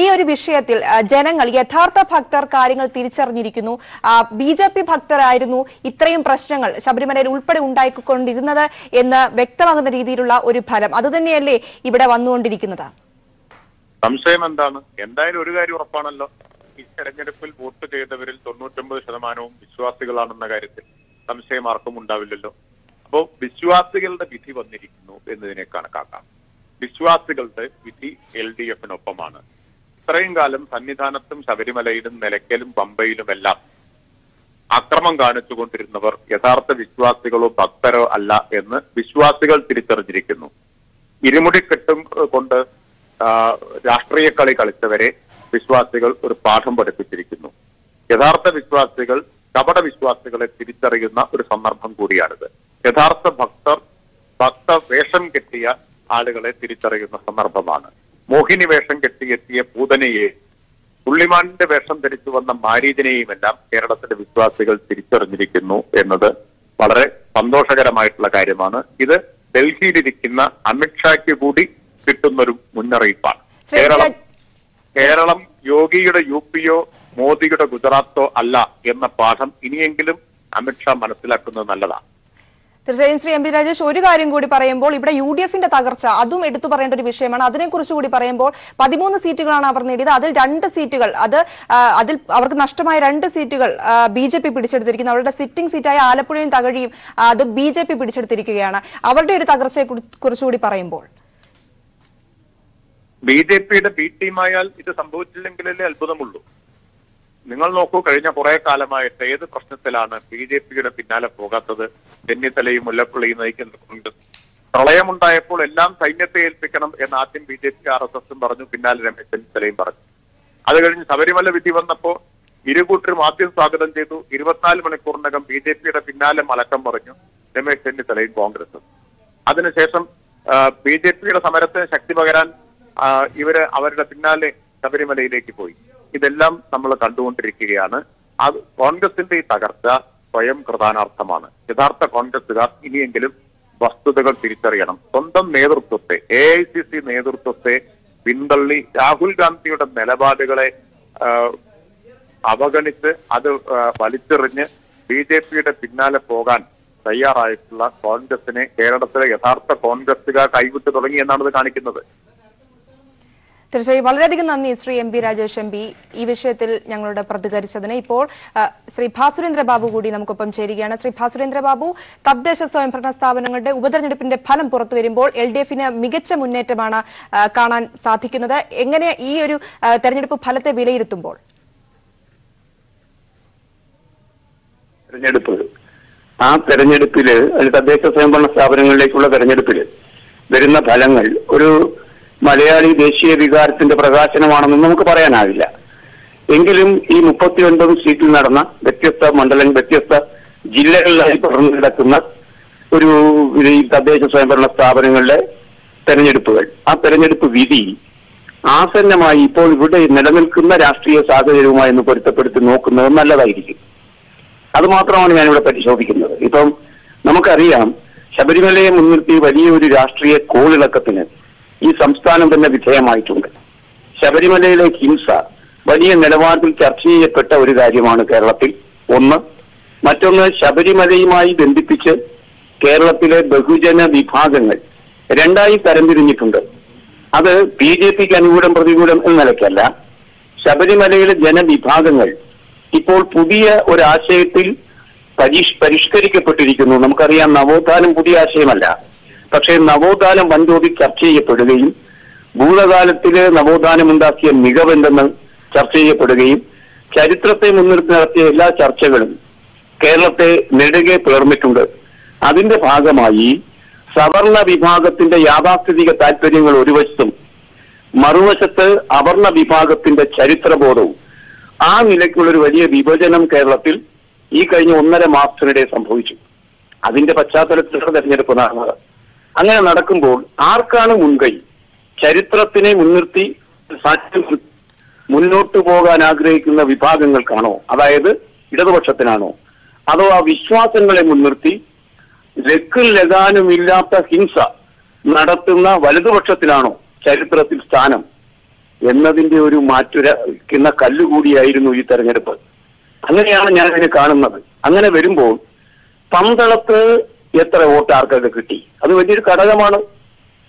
Speaker 1: ഈ ഒരു വിഷയത്തിൽ ജനങ്ങൾ, യഥാർത്ഥ ഭക്തർ കാര്യങ്ങൾ തിരിച്ചറിഞ്ഞിരിക്കുന്നു. BJP ഭക്തരായിരുന്നു ഇത്രയും പ്രശ്നങ്ങൾ ശബരിമലയിൽ ഉൾപ്പെടെ ഉണ്ടായിക്കൊണ്ടിരുന്നത് എന്ന് വ്യക്തമാകുന്ന രീതിയിലുള്ള ഒരു ഫലം അതുതന്നെയല്ലേ ഇവിടെ വന്നുകൊണ്ടിരിക്കുന്നത്?
Speaker 8: സംശയം എന്താണ്? എന്തായാലും ഒരു കാര്യം ഉറപ്പാണല്ലോ, ഈ തെരഞ്ഞെടുപ്പിൽ വോട്ട് ചെയ്തവരിൽ 99% വിശ്വാസികളാണെന്ന കാര്യത്തിൽ സംശയം ആർക്കും ഉണ്ടാവില്ലല്ലോ. അപ്പോ വിശ്വാസികളുടെ വിധി വന്നിരിക്കുന്നു എന്നതിനെ കണക്കാക്കാം. വിശ്വാസികളുടെ വിധി LDFനൊപ്പമാണ്. ഇത്രയും കാലം സന്നിധാനത്തും ശബരിമലയിലും നിലയ്ക്കലും പമ്പയിലുമെല്ലാം അക്രമം കാണിച്ചുകൊണ്ടിരുന്നവർ യഥാർത്ഥ വിശ്വാസികളോ ഭക്തരോ അല്ല എന്ന് വിശ്വാസികൾ തിരിച്ചറിഞ്ഞിരിക്കുന്നു. ഇരുമുടിക്കെട്ടും കൊണ്ട് രാഷ്ട്രീയ കളി കളിച്ചവരെ വിശ്വാസികൾ ഒരു പാഠം പഠിപ്പിച്ചിരിക്കുന്നു. യഥാർത്ഥ വിശ്വാസികൾ കപട വിശ്വാസികളെ തിരിച്ചറിയുന്ന ഒരു സന്ദർഭം കൂടിയാണിത്. യഥാർത്ഥ ഭക്ത വേഷം കെട്ടിയ ആളുകളെ തിരിച്ചറിയുന്ന സന്ദർഭമാണ്. മോഹിനി വേഷം കെട്ടിയെത്തിയ പൂതനയെ, പുള്ളിമാനിന്റെ വേഷം ധരിച്ചു വന്ന മാരീചനെയുമെല്ലാം കേരളത്തിലെ വിശ്വാസികൾ തിരിച്ചറിഞ്ഞിരിക്കുന്നു എന്നത് വളരെ സന്തോഷകരമായിട്ടുള്ള കാര്യമാണ്. ഇത് ഡൽഹിയിലിരിക്കുന്ന അമിത്ഷായ്ക്ക് കൂടി കിട്ടുന്നൊരു മുന്നറിയിപ്പാണ്. കേരളം യോഗിയുടെ UPയോ മോദിയുടെ ഗുജറാത്തോ അല്ല എന്ന പാഠം ഇനിയെങ്കിലും അമിത്ഷാ മനസ്സിലാക്കുന്നത് നല്ലതാണ്.
Speaker 1: തീർച്ചയായും ശ്രീ എം പി രാജേഷ്, ഒരു കാര്യം കൂടി പറയുമ്പോൾ ഇവിടെ UDF-ന്റെ തകർച്ച അതും എടുത്തു പറയേണ്ട ഒരു വിഷയമാണ്. അതിനെക്കുറിച്ച് കൂടി പറയുമ്പോൾ 13 സീറ്റുകളാണ് അവർ നേടിയത്. അതിൽ 2 സീറ്റുകൾ അതിൽ അവർക്ക് നഷ്ടമായ 2 സീറ്റുകൾ BJP പിടിച്ചെടുത്തിരിക്കുന്നു. അവരുടെ സിറ്റിംഗ് സീറ്റായ ആലപ്പുഴയും തകഴിയും അത് BJP പിടിച്ചെടുത്തിരിക്കുകയാണ്. അവരുടെ ഒരു തകർച്ചയെ കുറിച്ചുകൂടി പറയുമ്പോൾ
Speaker 8: BJP-യുടെ ബി ടീമായാൽ ഇത് സംഭവിച്ചില്ലെങ്കിലല്ലേ അത്ഭുതമുള്ളൂ. നിങ്ങൾ നോക്കൂ, കഴിഞ്ഞ കുറെ കാലമായിട്ട് ഏത് പ്രശ്നത്തിലാണ് BJP-യുടെ പിന്നാലെ പോകാത്തത്? ചെന്നിത്തലയും മുല്ലപ്പള്ളിയും നയിക്കുന്ന കോൺഗ്രസ്. പ്രളയമുണ്ടായപ്പോൾ എല്ലാം സൈന്യത്തെ ഏൽപ്പിക്കണം എന്ന് ആദ്യം BJP RSS പറഞ്ഞു, പിന്നാലെ രമേശ് ചെന്നിത്തലയും പറഞ്ഞു. അത് കഴിഞ്ഞ് ശബരിമല വിധി വന്നപ്പോ ഇരുകൂട്ടരും ആദ്യം സ്വാഗതം ചെയ്തു. 24 മണിക്കൂറിനകം BJP-യുടെ പിന്നാലെ മലക്കം പറഞ്ഞു രമേശ് ചെന്നിത്തലയും കോൺഗ്രസും. അതിനുശേഷം BJP-യുടെ സമരത്തിന് ശക്തി പകരാൻ ഇവര് അവരുടെ പിന്നാലെ ശബരിമലയിലേക്ക് പോയി. ഇതെല്ലാം നമ്മൾ കണ്ടുകൊണ്ടിരിക്കുകയാണ്. അത് കോൺഗ്രസിന്റെ ഈ തകർച്ച സ്വയം കൃതാനാർത്ഥമാണ്. യഥാർത്ഥ കോൺഗ്രസുകാർ ഇനിയെങ്കിലും വസ്തുതകൾ തിരിച്ചറിയണം. സ്വന്തം നേതൃത്വത്തെ, AICC നേതൃത്വത്തെ പിന്തള്ളി രാഹുൽ ഗാന്ധിയുടെ നിലപാടുകളെ അവഗണിച്ച് അത് വലിച്ചെറിഞ്ഞ് BJP-യുടെ പിന്നാലെ പോകാൻ തയ്യാറായിട്ടുള്ള കോൺഗ്രസിനെ കേരളത്തിലെ യഥാർത്ഥ കോൺഗ്രസുകാർ കൈവിട്ട് തുടങ്ങി എന്നാണ് ഇത് കാണിക്കുന്നത്.
Speaker 1: തീർച്ചയായും വളരെയധികം നന്ദി Shri M P Rajesh M P ഈ വിഷയത്തിൽ ഞങ്ങളോട് പ്രതികരിച്ചതിന്. ഇപ്പോൾ ശ്രീ ഭാസുരേന്ദ്ര ബാബു കൂടി നമുക്കൊപ്പം ചേരുകയാണ്. ശ്രീ ഭാസുരേന്ദ്ര ബാബു, തദ്ദേശ സ്വയംഭരണ സ്ഥാപനങ്ങളുടെ ഉപതെരഞ്ഞെടുപ്പിന്റെ ഫലം പുറത്തു വരുമ്പോൾ LDF-ന് മികച്ച മുന്നേറ്റമാണ് കാണാൻ സാധിക്കുന്നത്. എങ്ങനെ ഈ ഒരു തെരഞ്ഞെടുപ്പ് ഫലത്തെ വിലയിരുത്തുമ്പോൾ?
Speaker 3: തെരഞ്ഞെടുപ്പില് തദ്ദേശ സ്വയംഭരണ സ്ഥാപനങ്ങളിലേക്കുള്ള തെരഞ്ഞെടുപ്പില് വരുന്ന ഫലങ്ങൾ ഒരു മലയാളി ദേശീയ വികാരത്തിന്റെ പ്രകാശനമാണെന്ന് നമുക്ക് പറയാനാവില്ല. എങ്കിലും ഈ 39 സീറ്റിൽ നടന്ന വ്യത്യസ്ത വ്യത്യസ്ത ജില്ലകളിലായി പടർന്നു കിടക്കുന്ന ഒരു തദ്ദേശ സ്വയംഭരണ സ്ഥാപനങ്ങളിലെ തെരഞ്ഞെടുപ്പുകൾ, ആ തെരഞ്ഞെടുപ്പ് വിധി ആസന്നമായി ഇപ്പോൾ ഇവിടെ നിലനിൽക്കുന്ന രാഷ്ട്രീയ സാഹചര്യവുമായി ഒന്ന് പൊരുത്തപ്പെടുത്തി നോക്കുന്നത് നല്ലതായിരിക്കും. അതുമാത്രമാണ് ഞാനിവിടെ പരിശോധിക്കുന്നത്. ഇപ്പം നമുക്കറിയാം, ശബരിമലയെ മുൻനിർത്തി വലിയൊരു രാഷ്ട്രീയ കോളിളക്കത്തിന് ഈ സംസ്ഥാനം തന്നെ വിധേയമായിട്ടുണ്ട്. ശബരിമലയിലെ ഹിംസ വലിയ നിലവാരത്തിൽ ചർച്ച ചെയ്യപ്പെട്ട ഒരു കാര്യമാണ് കേരളത്തിൽ. ഒന്ന്. മറ്റൊന്ന്, ശബരിമലയുമായി ബന്ധിപ്പിച്ച് കേരളത്തിലെ ബഹുജന വിഭാഗങ്ങൾ 2ആയി തരംതിരിഞ്ഞിട്ടുണ്ട്. അത് BJP-ക്ക് അനുകൂലം പ്രതികൂലം എന്ന നിലയ്ക്കല്ല. ശബരിമലയിലെ ജനവിഭാഗങ്ങൾ ഇപ്പോൾ പുതിയ ഒരാശയത്തിൽ പരിഷ്കരിക്കപ്പെട്ടിരിക്കുന്നു. നമുക്കറിയാം, നവോത്ഥാനം പുതിയ ആശയമല്ല. പക്ഷേ നവോത്ഥാനം വൻതോതിൽ ചർച്ച ചെയ്യപ്പെടുകയും ഭൂതകാലത്തില് നവോത്ഥാനം ഉണ്ടാക്കിയ മികവെന്തെന്ന് ചർച്ച ചെയ്യപ്പെടുകയും ചരിത്രത്തെ മുൻനിർത്തി നടത്തിയ എല്ലാ ചർച്ചകളും കേരളത്തെ നെടുകെ പിളർന്നിട്ടുണ്ട്. അതിന്റെ ഭാഗമായി സവർണ വിഭാഗത്തിന്റെ യാഥാസ്ഥിതിക താല്പര്യങ്ങൾ ഒരു വശത്തും, മറുവശത്ത് അവർണ വിഭാഗത്തിന്റെ ചരിത്രബോധവും, ആ നിലയ്ക്കുള്ളൊരു വലിയ വിഭജനം കേരളത്തിൽ ഈ കഴിഞ്ഞ 1.5 മാസത്തിനിടെ സംഭവിച്ചു. അതിന്റെ പശ്ചാത്തലത്തിലുള്ള തെരഞ്ഞെടുപ്പ് നടന്നത്. അങ്ങനെ നടക്കുമ്പോൾ ആർക്കാണ് മുൻകൈ? ചരിത്രത്തിനെ മുൻനിർത്തി മുന്നോട്ടു പോകാൻ ആഗ്രഹിക്കുന്ന വിഭാഗങ്ങൾക്കാണോ, അതായത് ഇടതുപക്ഷത്തിനാണോ, അതോ ആ വിശ്വാസങ്ങളെ മുൻനിർത്തി ലക്കും ലഗാനുമില്ലാത്ത ഹിംസ നടത്തുന്ന വലതുപക്ഷത്തിനാണോ ചരിത്രത്തിൽ സ്ഥാനം എന്നതിന്റെ ഒരു മാറ്റുരയ്ക്കുന്ന കല്ലുകൂടിയായിരുന്നു ഈ തെരഞ്ഞെടുപ്പ്. അങ്ങനെയാണ് ഞാൻ അതിനെ കാണുന്നത്. അങ്ങനെ വരുമ്പോൾ പന്തളത്ത് എത്ര വോട്ട് ആർക്കൊക്കെ കിട്ടി, അത് വലിയൊരു ഘടകമാണ്.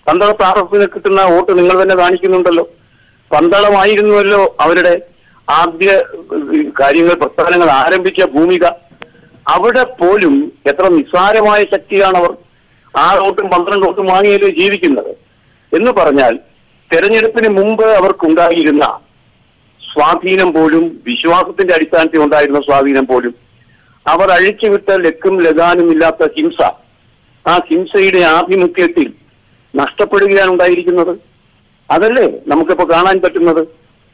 Speaker 3: പന്തളത്ത് RSSന് കിട്ടുന്ന വോട്ട് നിങ്ങൾ തന്നെ കാണിക്കുന്നുണ്ടല്ലോ. പന്തളമായിരുന്നുവല്ലോ അവരുടെ ആദ്യ കാര്യങ്ങൾ, പ്രസ്ഥാനങ്ങൾ ആരംഭിച്ച ഭൂമിക. അവിടെ പോലും എത്ര നിസ്സാരമായ ശക്തിയാണവർ. 6 വോട്ടും 12 വോട്ടും വാങ്ങിയല്ലോ ജീവിക്കുന്നത്. എന്ന് പറഞ്ഞാൽ തെരഞ്ഞെടുപ്പിന് മുമ്പ് അവർക്കുണ്ടായിരുന്ന സ്വാധീനം പോലും, വിശ്വാസത്തിന്റെ അടിസ്ഥാനത്തിൽ ഉണ്ടായിരുന്ന സ്വാധീനം പോലും അവർ അഴിച്ചുവിട്ട ലക്കും ലഗാനും ഇല്ലാത്ത ഹിംസ, ആ ഹിംസയുടെ ആഭിമുഖ്യത്തിൽ നഷ്ടപ്പെടുകയാണ് ഉണ്ടായിരിക്കുന്നത്. അതല്ലേ നമുക്കിപ്പോ കാണാൻ പറ്റുന്നത്.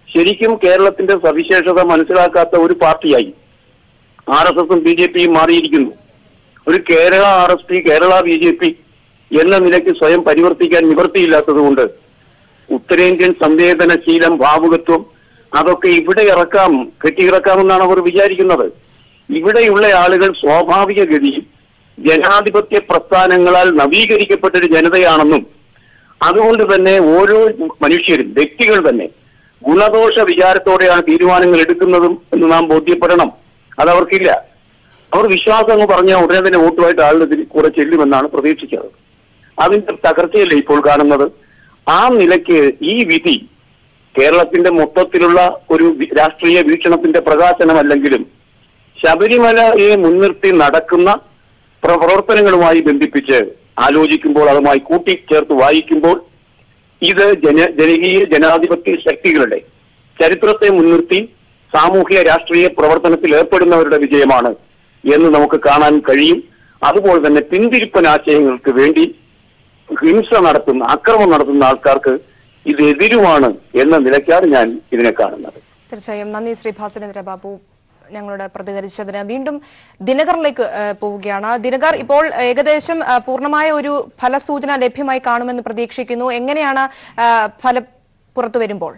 Speaker 3: ശരിക്കും കേരളത്തിന്റെ സവിശേഷത മനസ്സിലാക്കാത്ത ഒരു പാർട്ടിയായി RSSും BJPയും മാറിയിരിക്കുന്നു. ഒരു കേരള RSP, കേരള BJP എന്ന നിലയ്ക്ക് സ്വയം പരിവർത്തിക്കാൻ നിവൃത്തിയില്ലാത്തത് കൊണ്ട് ഉത്തരേന്ത്യൻ സംവേദനശീലം, ഭാവുകത്വം അതൊക്കെ ഇവിടെ കെട്ടിയിറക്കാമെന്നാണ് അവർ വിചാരിക്കുന്നത്. ഇവിടെയുള്ള ആളുകൾ സ്വാഭാവികഗതിയിൽ ജനാധിപത്യ പ്രസ്ഥാനങ്ങളാൽ നവീകരിക്കപ്പെട്ടൊരു ജനതയാണെന്നും അതുകൊണ്ട് തന്നെ ഓരോ മനുഷ്യരും, വ്യക്തികൾ തന്നെ ഗുണദോഷ വിചാരത്തോടെയാണ് തീരുമാനങ്ങൾ എടുക്കുന്നതും എന്ന് നാം ബോധ്യപ്പെടണം. അതവർക്കില്ല. അവർ വിശ്വാസം എന്ന് പറഞ്ഞാൽ ഉടനെ തന്നെ വോട്ടുമായിട്ട് ആളുടെ കൂടെ ചെല്ലുമെന്നാണ് പ്രതീക്ഷിച്ചത്. അതിന്റെ തകർച്ചയല്ലേ ഇപ്പോൾ കാണുന്നത്. ആ നിലയ്ക്ക് ഈ വിധി കേരളത്തിന്റെ മൊത്തത്തിലുള്ള ഒരു രാഷ്ട്രീയ വീക്ഷണത്തിന്റെ പ്രകാശനമല്ലെങ്കിലും ശബരിമലയെ മുൻനിർത്തി നടക്കുന്ന പ്രവർത്തനങ്ങളുമായി ബന്ധിപ്പിച്ച് ആലോചിക്കുമ്പോൾ, അതുമായി കൂട്ടിച്ചേർത്ത് വായിക്കുമ്പോൾ ഇത് ജനകീയ ജനാധിപത്യ ശക്തികളുടെ ചരിത്രത്തെ മുൻനിർത്തി സാമൂഹ്യ രാഷ്ട്രീയ പ്രവർത്തനത്തിൽ ഏർപ്പെടുന്നവരുടെ വിജയമാണ് എന്ന് നമുക്ക് കാണാൻ കഴിയും. അതുപോലെ തന്നെ പിന്തിരിപ്പൻ ആശയങ്ങൾക്ക് വേണ്ടി ഹിംസ നടത്തുന്ന, അക്രമം നടത്തുന്ന ആൾക്കാർക്ക് ഇത് എതിരുമാണ് എന്ന നിലയ്ക്കാണ് ഞാൻ ഇതിനെ കാണുന്നത്.
Speaker 1: തീർച്ചയായും നന്ദി ശ്രീ ഭാസ്കരേന്ദ്ര ബാബു ഞങ്ങളോട് പ്രതികരിച്ചതിന്. വീണ്ടും ദിനകറിലേക്ക് പോവുകയാണ്. ദിനകർ, ഇപ്പോൾ ഏകദേശം പൂർണ്ണമായ ഒരു ഫലസൂചന ലഭ്യമായി കാണുമെന്ന് പ്രതീക്ഷിക്കുന്നു. എങ്ങനെയാണ് ഫലം പുറത്തു വരുമ്പോൾ?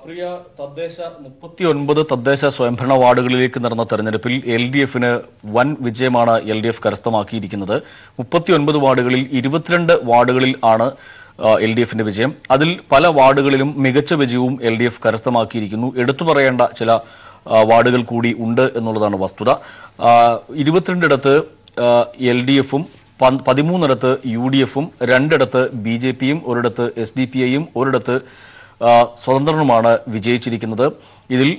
Speaker 2: പ്രിയ, 39 തദ്ദേശ സ്വയംഭരണ വാർഡുകളിലേക്ക് നടന്ന തെരഞ്ഞെടുപ്പിൽ LDFന് വൻ വിജയമാണ് LDF കരസ്ഥമാക്കിയിരിക്കുന്നത്. 39 വാർഡുകളിൽ 22 വാർഡുകളിൽ ആണ് LDFന്റെ വിജയം. അതിൽ പല വാർഡുകളിലും മികച്ച വിജയവും LDF കരസ്ഥമാക്കിയിരിക്കുന്നു. എടുത്തു പറയേണ്ട ചില വാർഡുകൾ കൂടി ഉണ്ട് എന്നുള്ളതാണ് വസ്തുത. 22 LDFും 13 UDFും 2 BJPയും 1 SDPIയും 1 സ്വതന്ത്രനുമാണ് വിജയിച്ചിരിക്കുന്നത്. ഇതിൽ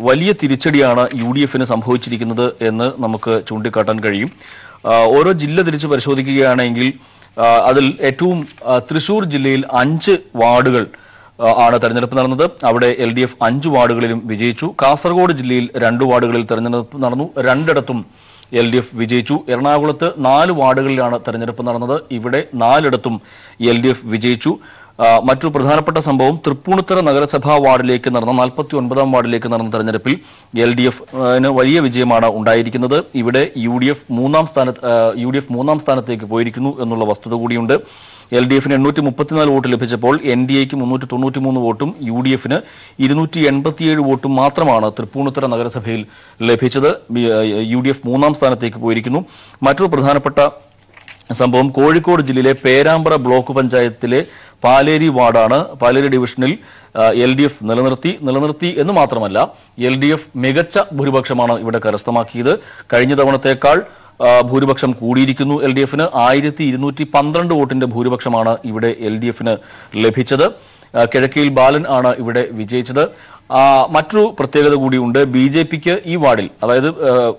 Speaker 2: വലിയ തിരിച്ചടിയാണ് UDFന് സംഭവിച്ചിരിക്കുന്നത് എന്ന് നമുക്ക് ചൂണ്ടിക്കാട്ടാൻ കഴിയും. ഓരോ ജില്ല തിരിച്ച് പരിശോധിക്കുകയാണെങ്കിൽ അതിൽ ഏറ്റവും തൃശൂർ ജില്ലയിൽ 5 വാർഡുകൾ ആണ് തെരഞ്ഞെടുപ്പ് നടന്നത്. അവിടെ LDF 5 വാർഡുകളിലും വിജയിച്ചു. കാസർഗോഡ് ജില്ലയിൽ 2 വാർഡുകളിൽ തെരഞ്ഞെടുപ്പ് നടന്നു. 2 LDF വിജയിച്ചു. എറണാകുളത്ത് 4 വാർഡുകളിലാണ് തെരഞ്ഞെടുപ്പ് നടന്നത്. ഇവിടെ 4 LDF വിജയിച്ചു. മറ്റൊരു പ്രധാനപ്പെട്ട സംഭവം തൃപ്പൂണിത്തുറ നഗരസഭാ വാർഡിലേക്ക് നടന്ന 49ാം വാർഡിലേക്ക് നടന്ന തെരഞ്ഞെടുപ്പിൽ LDFന് വലിയ വിജയമാണ് ഉണ്ടായിരിക്കുന്നത്. ഇവിടെ UDF മൂന്നാം സ്ഥാനത്തേക്ക് പോയിരിക്കുന്നു എന്നുള്ള വസ്തുത കൂടിയുണ്ട്. LDFന് 834 വോട്ട് ലഭിച്ചപ്പോൾ NDAക്ക് 393 വോട്ടും UDFന് 287 വോട്ടും മാത്രമാണ് തൃപ്പൂണിത്തുറ നഗരസഭയിൽ ലഭിച്ചത്. UDF മൂന്നാം സ്ഥാനത്തേക്ക് പോയിരിക്കുന്നു. മറ്റൊരു പ്രധാനപ്പെട്ട സംഭവം കോഴിക്കോട് ജില്ലയിലെ പേരാമ്പ്ര ബ്ലോക്ക് പഞ്ചായത്തിലെ പാലേരി വാർഡാണ്. പാലേരി ഡിവിഷനിൽ LDF നിലനിർത്തി എന്ന് മാത്രമല്ല LDF മികച്ച ഭൂരിപക്ഷമാണ് ഇവിടെ കരസ്ഥമാക്കിയത്. കഴിഞ്ഞ തവണത്തേക്കാൾ ഭൂരിപക്ഷം കൂടിയിരിക്കുന്നു. LDFന് 1212 വോട്ടിന്റെ ഭൂരിപക്ഷമാണ് ഇവിടെ LDFന് ലഭിച്ചത്. കിഴക്കയിൽ ബാലൻ ആണ് ഇവിടെ വിജയിച്ചത്. മറ്റൊരു പ്രത്യേകത കൂടിയുണ്ട്. BJPക്ക് ഈ വാർഡിൽ, അതായത്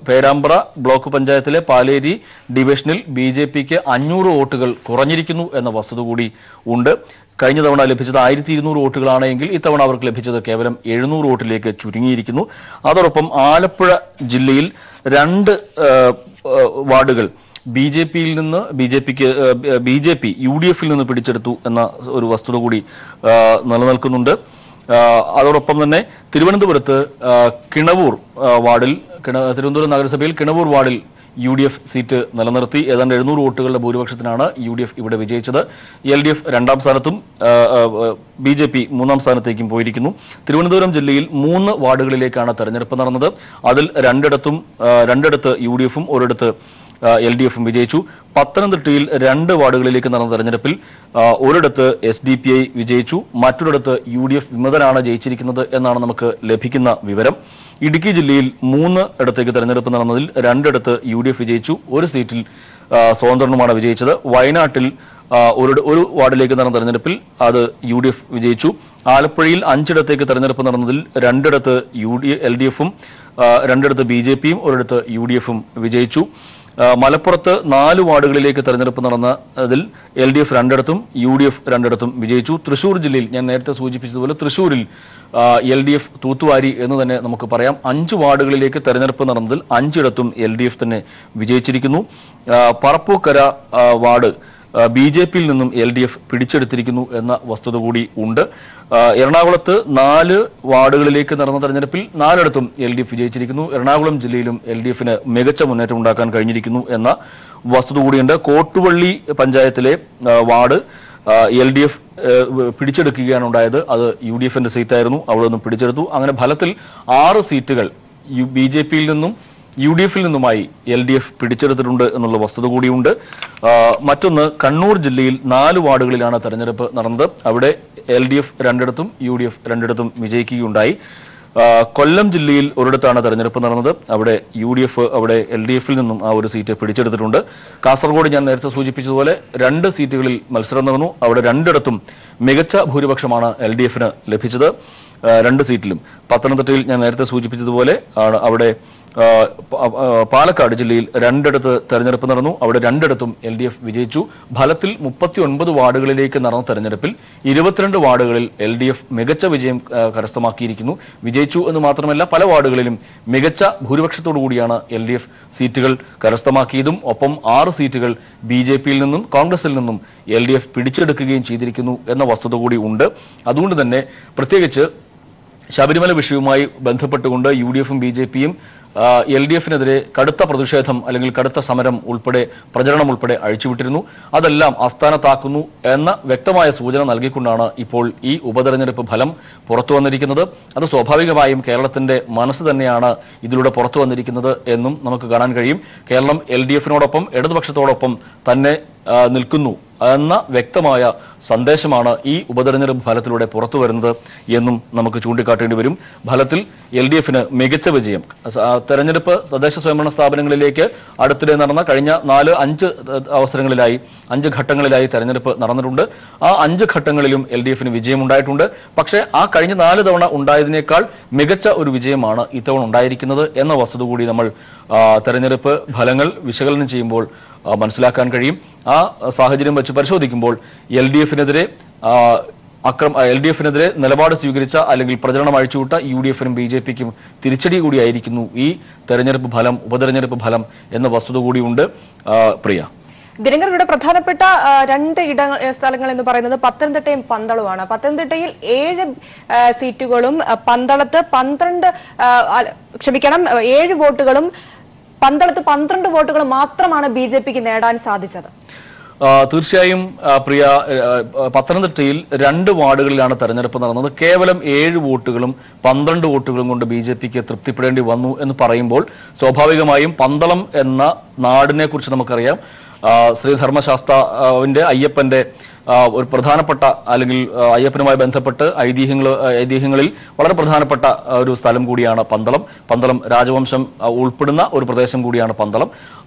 Speaker 2: പേരാമ്പ്ര ബ്ലോക്ക് പഞ്ചായത്തിലെ പാലേരി ഡിവിഷനിൽ BJPക്ക് 500 വോട്ടുകൾ കുറഞ്ഞിരിക്കുന്നു എന്ന വസ്തുത കൂടി ഉണ്ട്. കഴിഞ്ഞ തവണ ലഭിച്ചത് 1200 വോട്ടുകളാണെങ്കിൽ ഇത്തവണ അവർക്ക് ലഭിച്ചത് കേവലം 700 വോട്ടിലേക്ക് ചുരുങ്ങിയിരിക്കുന്നു. അതോടൊപ്പം ആലപ്പുഴ ജില്ലയിൽ 2 വാർഡുകൾ BJP UDFിൽ നിന്ന് പിടിച്ചെടുത്തു എന്ന ഒരു വസ്തുത കൂടി നിലനിൽക്കുന്നുണ്ട്. അതോടൊപ്പം തന്നെ തിരുവനന്തപുരത്ത് കിണവൂർ വാർഡിൽ, തിരുവനന്തപുരം നഗരസഭയിൽ കിണവൂർ വാർഡിൽ UDF സീറ്റ് നിലനിർത്തി. ഏതാണ്ട് 700 വോട്ടുകളുടെ ഭൂരിപക്ഷത്തിനാണ് UDF ഇവിടെ വിജയിച്ചത്. LDF 2ാം സ്ഥാനത്തും BJP 3ാം സ്ഥാനത്തേക്കും പോയിരിക്കുന്നു. തിരുവനന്തപുരം ജില്ലയിൽ 3 വാർഡുകളിലേക്കാണ് തെരഞ്ഞെടുപ്പ് നടന്നത്. അതിൽ 2 UDFും 1 LDFും വിജയിച്ചു. പത്തനംതിട്ടയിൽ 2 വാർഡുകളിലേക്ക് നടന്ന തെരഞ്ഞെടുപ്പിൽ 1 SDPI വിജയിച്ചു. മറ്റൊരിടത്ത് UDF വിമതരാണ് ജയിച്ചിരിക്കുന്നത് എന്നാണ് നമുക്ക് ലഭിക്കുന്ന വിവരം. ഇടുക്കി ജില്ലയിൽ 3 ഇടത്തേക്ക് തെരഞ്ഞെടുപ്പ് നടന്നതിൽ 2 UDF വിജയിച്ചു. 1 സീറ്റിൽ സ്വതന്ത്രനുമാണ് വിജയിച്ചത്. വയനാട്ടിൽ ഒരു വാർഡിലേക്ക് നടന്ന തെരഞ്ഞെടുപ്പിൽ അത് UDF വിജയിച്ചു. ആലപ്പുഴയിൽ 5 ഇടത്തേക്ക് തെരഞ്ഞെടുപ്പ് നടന്നതിൽ 2 LDFും 2 BJPയും 1 UDFും വിജയിച്ചു. മലപ്പുറത്ത് 4 വാർഡുകളിലേക്ക് തെരഞ്ഞെടുപ്പ് നടന്നതിൽ LDF 2 UDF 2 വിജയിച്ചു. തൃശൂർ ജില്ലയിൽ ഞാൻ നേരത്തെ സൂചിപ്പിച്ചതുപോലെ തൃശൂരിൽ LDF തൂത്തുവാരി എന്ന് തന്നെ നമുക്ക് പറയാം. 5 വാർഡുകളിലേക്ക് തെരഞ്ഞെടുപ്പ് നടന്നതിൽ 5 LDF തന്നെ വിജയിച്ചിരിക്കുന്നു. പറപ്പൂക്കര വാർഡ് BJPയിൽ നിന്നും LDF പിടിച്ചെടുത്തിരിക്കുന്നു എന്ന വസ്തുത കൂടി ഉണ്ട്. എറണാകുളത്ത് 4 വാർഡുകളിലേക്ക് നടന്ന തെരഞ്ഞെടുപ്പിൽ 4 LDF വിജയിച്ചിരിക്കുന്നു. എറണാകുളം ജില്ലയിലും LDFന് മികച്ച മുന്നേറ്റം ഉണ്ടാക്കാൻ കഴിഞ്ഞിരിക്കുന്നു എന്ന വസ്തുത കൂടിയുണ്ട്. കോട്ടുവള്ളി പഞ്ചായത്തിലെ വാർഡ് LDF പിടിച്ചെടുക്കുകയാണ് ഉണ്ടായത്. അത് UDFന്റെ സീറ്റായിരുന്നു. അവിടെ നിന്നും പിടിച്ചെടുത്തു. അങ്ങനെ ഫലത്തിൽ 6 സീറ്റുകൾ BJPയിൽ നിന്നും UDFിൽ നിന്നുമായി LDF പിടിച്ചെടുത്തിട്ടുണ്ട് എന്നുള്ള വസ്തുത കൂടിയുണ്ട്. മറ്റൊന്ന്, കണ്ണൂർ ജില്ലയിൽ 4 വാർഡുകളിലാണ് തെരഞ്ഞെടുപ്പ് നടന്നത്. അവിടെ LDF 2 UDF 2 വിജയിക്കുകയുണ്ടായി. കൊല്ലം ജില്ലയിൽ ഒരിടത്താണ് തെരഞ്ഞെടുപ്പ് നടന്നത്. അവിടെ UDF അവിടെ LDF നിന്നും ആ ഒരു സീറ്റ് പിടിച്ചെടുത്തിട്ടുണ്ട്. കാസർഗോഡ് ഞാൻ നേരത്തെ സൂചിപ്പിച്ചതുപോലെ 2 സീറ്റുകളിൽ മത്സരം നടന്നു. അവിടെ രണ്ടിടത്തും മികച്ച ഭൂരിപക്ഷമാണ് LDF ലഭിച്ചത്. 2 സീറ്റിലും. പത്തനംതിട്ടയിൽ ഞാൻ നേരത്തെ സൂചിപ്പിച്ചതുപോലെ ആണ് അവിടെ പാലക്കാട് ജില്ലയിൽ 2 ഇടത്ത് തെരഞ്ഞെടുപ്പ് നടന്നു. അവിടെ 2 ഇടത്തും LDF വിജയിച്ചു. ഫലത്തിൽ 39 വാർഡുകളിലേക്ക് നടന്ന തെരഞ്ഞെടുപ്പിൽ 22 വാർഡുകളിൽ LDF മികച്ച വിജയം കരസ്ഥമാക്കിയിരിക്കുന്നു. വിജയിച്ചു എന്ന് മാത്രമല്ല പല വാർഡുകളിലും മികച്ച ഭൂരിപക്ഷത്തോടു കൂടിയാണ് LDF സീറ്റുകൾ കരസ്ഥമാക്കിയതും. ഒപ്പം 6 സീറ്റുകൾ BJPയിൽ നിന്നും കോൺഗ്രസിൽ നിന്നും LDF പിടിച്ചെടുക്കുകയും ചെയ്തിരിക്കുന്നു എന്ന വസ്തുത കൂടി ഉണ്ട്. അതുകൊണ്ട് തന്നെ പ്രത്യേകിച്ച് ശബരിമല വിഷയവുമായി ബന്ധപ്പെട്ടുകൊണ്ട് UDFും BJPയും LDFനെതിരെ കടുത്ത പ്രതിഷേധം അല്ലെങ്കിൽ കടുത്ത സമരം ഉൾപ്പെടെ പ്രചരണം ഉൾപ്പെടെ അഴിച്ചുവിട്ടിരുന്നു. അതെല്ലാം അസ്ഥാനത്താക്കുന്നു എന്ന വ്യക്തമായ സൂചന നൽകിക്കൊണ്ടാണ് ഇപ്പോൾ ഈ ഉപതെരഞ്ഞെടുപ്പ് ഫലം പുറത്തു വന്നിരിക്കുന്നത്. അത് സ്വാഭാവികമായും കേരളത്തിന്റെ മനസ്സ് തന്നെയാണ് ഇതിലൂടെ പുറത്തു വന്നിരിക്കുന്നത് എന്നും നമുക്ക് കാണാൻ കഴിയും. കേരളം LDFനോടൊപ്പം ഇടതുപക്ഷത്തോടൊപ്പം തന്നെ നിൽക്കുന്നു എന്ന വ്യക്തമായ സന്ദേശമാണ് ഈ ഉപതെരഞ്ഞെടുപ്പ് ഫലത്തിലൂടെ പുറത്തു വരുന്നത് എന്നും നമുക്ക് ചൂണ്ടിക്കാട്ടേണ്ടി വരും. ഫലത്തിൽ LDFന് മികച്ച വിജയം. തെരഞ്ഞെടുപ്പ് തദ്ദേശ സ്വയംഭരണ സ്ഥാപനങ്ങളിലേക്ക് അടുത്തിടെ നടന്ന കഴിഞ്ഞ 4-5 അവസരങ്ങളിലായി 5 ഘട്ടങ്ങളിലായി തെരഞ്ഞെടുപ്പ് നടന്നിട്ടുണ്ട്. ആ 5 ഘട്ടങ്ങളിലും LDFന് വിജയമുണ്ടായിട്ടുണ്ട്. പക്ഷേ ആ കഴിഞ്ഞ 4 തവണ ഉണ്ടായതിനേക്കാൾ മികച്ച ഒരു വിജയമാണ് ഇത്തവണ ഉണ്ടായിരിക്കുന്നത് എന്ന വസ്തുത കൂടി നമ്മൾ തെരഞ്ഞെടുപ്പ് ഫലങ്ങൾ വിശകലനം ചെയ്യുമ്പോൾ മനസ്സിലാക്കാൻ കഴിയും. ആ സാഹചര്യം വെച്ച് പരിശോധിക്കുമ്പോൾ LDFനെതിരെ നിലപാട് സ്വീകരിച്ച അല്ലെങ്കിൽ പ്രചരണം അഴിച്ചുവിട്ട UDFനും BJPക്കും തിരിച്ചടി കൂടിയായിരിക്കുന്നു ഈ തെരഞ്ഞെടുപ്പ് ഫലം, ഉപതെരഞ്ഞെടുപ്പ് ഫലം എന്ന വസ്തുത കൂടിയുണ്ട്. പ്രിയ,
Speaker 1: ദിനകരയുടെ പ്രധാനപ്പെട്ട 2 സ്ഥലങ്ങൾ എന്ന് പറയുന്നത് പത്തനംതിട്ടയും പന്തളവുമാണ്. പത്തനംതിട്ടയിൽ 7 സീറ്റുകളും പന്തളത്ത് 7 വോട്ടുകളും പന്തളത്ത് 12 വോട്ടുകളും മാത്രമാണ് BJPക്ക് നേടാൻ സാധിച്ചത്.
Speaker 2: തീർച്ചയായും പ്രിയ, പത്തനംതിട്ടയിൽ 2 വാർഡുകളിലാണ് തെരഞ്ഞെടുപ്പ് നടന്നത്. കേവലം 7 വോട്ടുകളും 12 വോട്ടുകളും കൊണ്ട് BJPക്ക് തൃപ്തിപ്പെടേണ്ടി വന്നു എന്ന് പറയുമ്പോൾ സ്വാഭാവികമായും പന്തളം എന്ന നാടിനെ കുറിച്ച് നമുക്കറിയാം. ശ്രീധർമ്മശാസ്താവിന്റെ അയ്യപ്പന്റെ ഒരു പ്രധാനപ്പെട്ട അല്ലെങ്കിൽ അയ്യപ്പനുമായി ബന്ധപ്പെട്ട് ഐതിഹ്യങ്ങളിൽ വളരെ പ്രധാനപ്പെട്ട ഒരു സ്ഥലം കൂടിയാണ് പന്തളം. പന്തളം രാജവംശം ഉൾപ്പെടുന്ന ഒരു പ്രദേശം കൂടിയാണ് പന്തളം.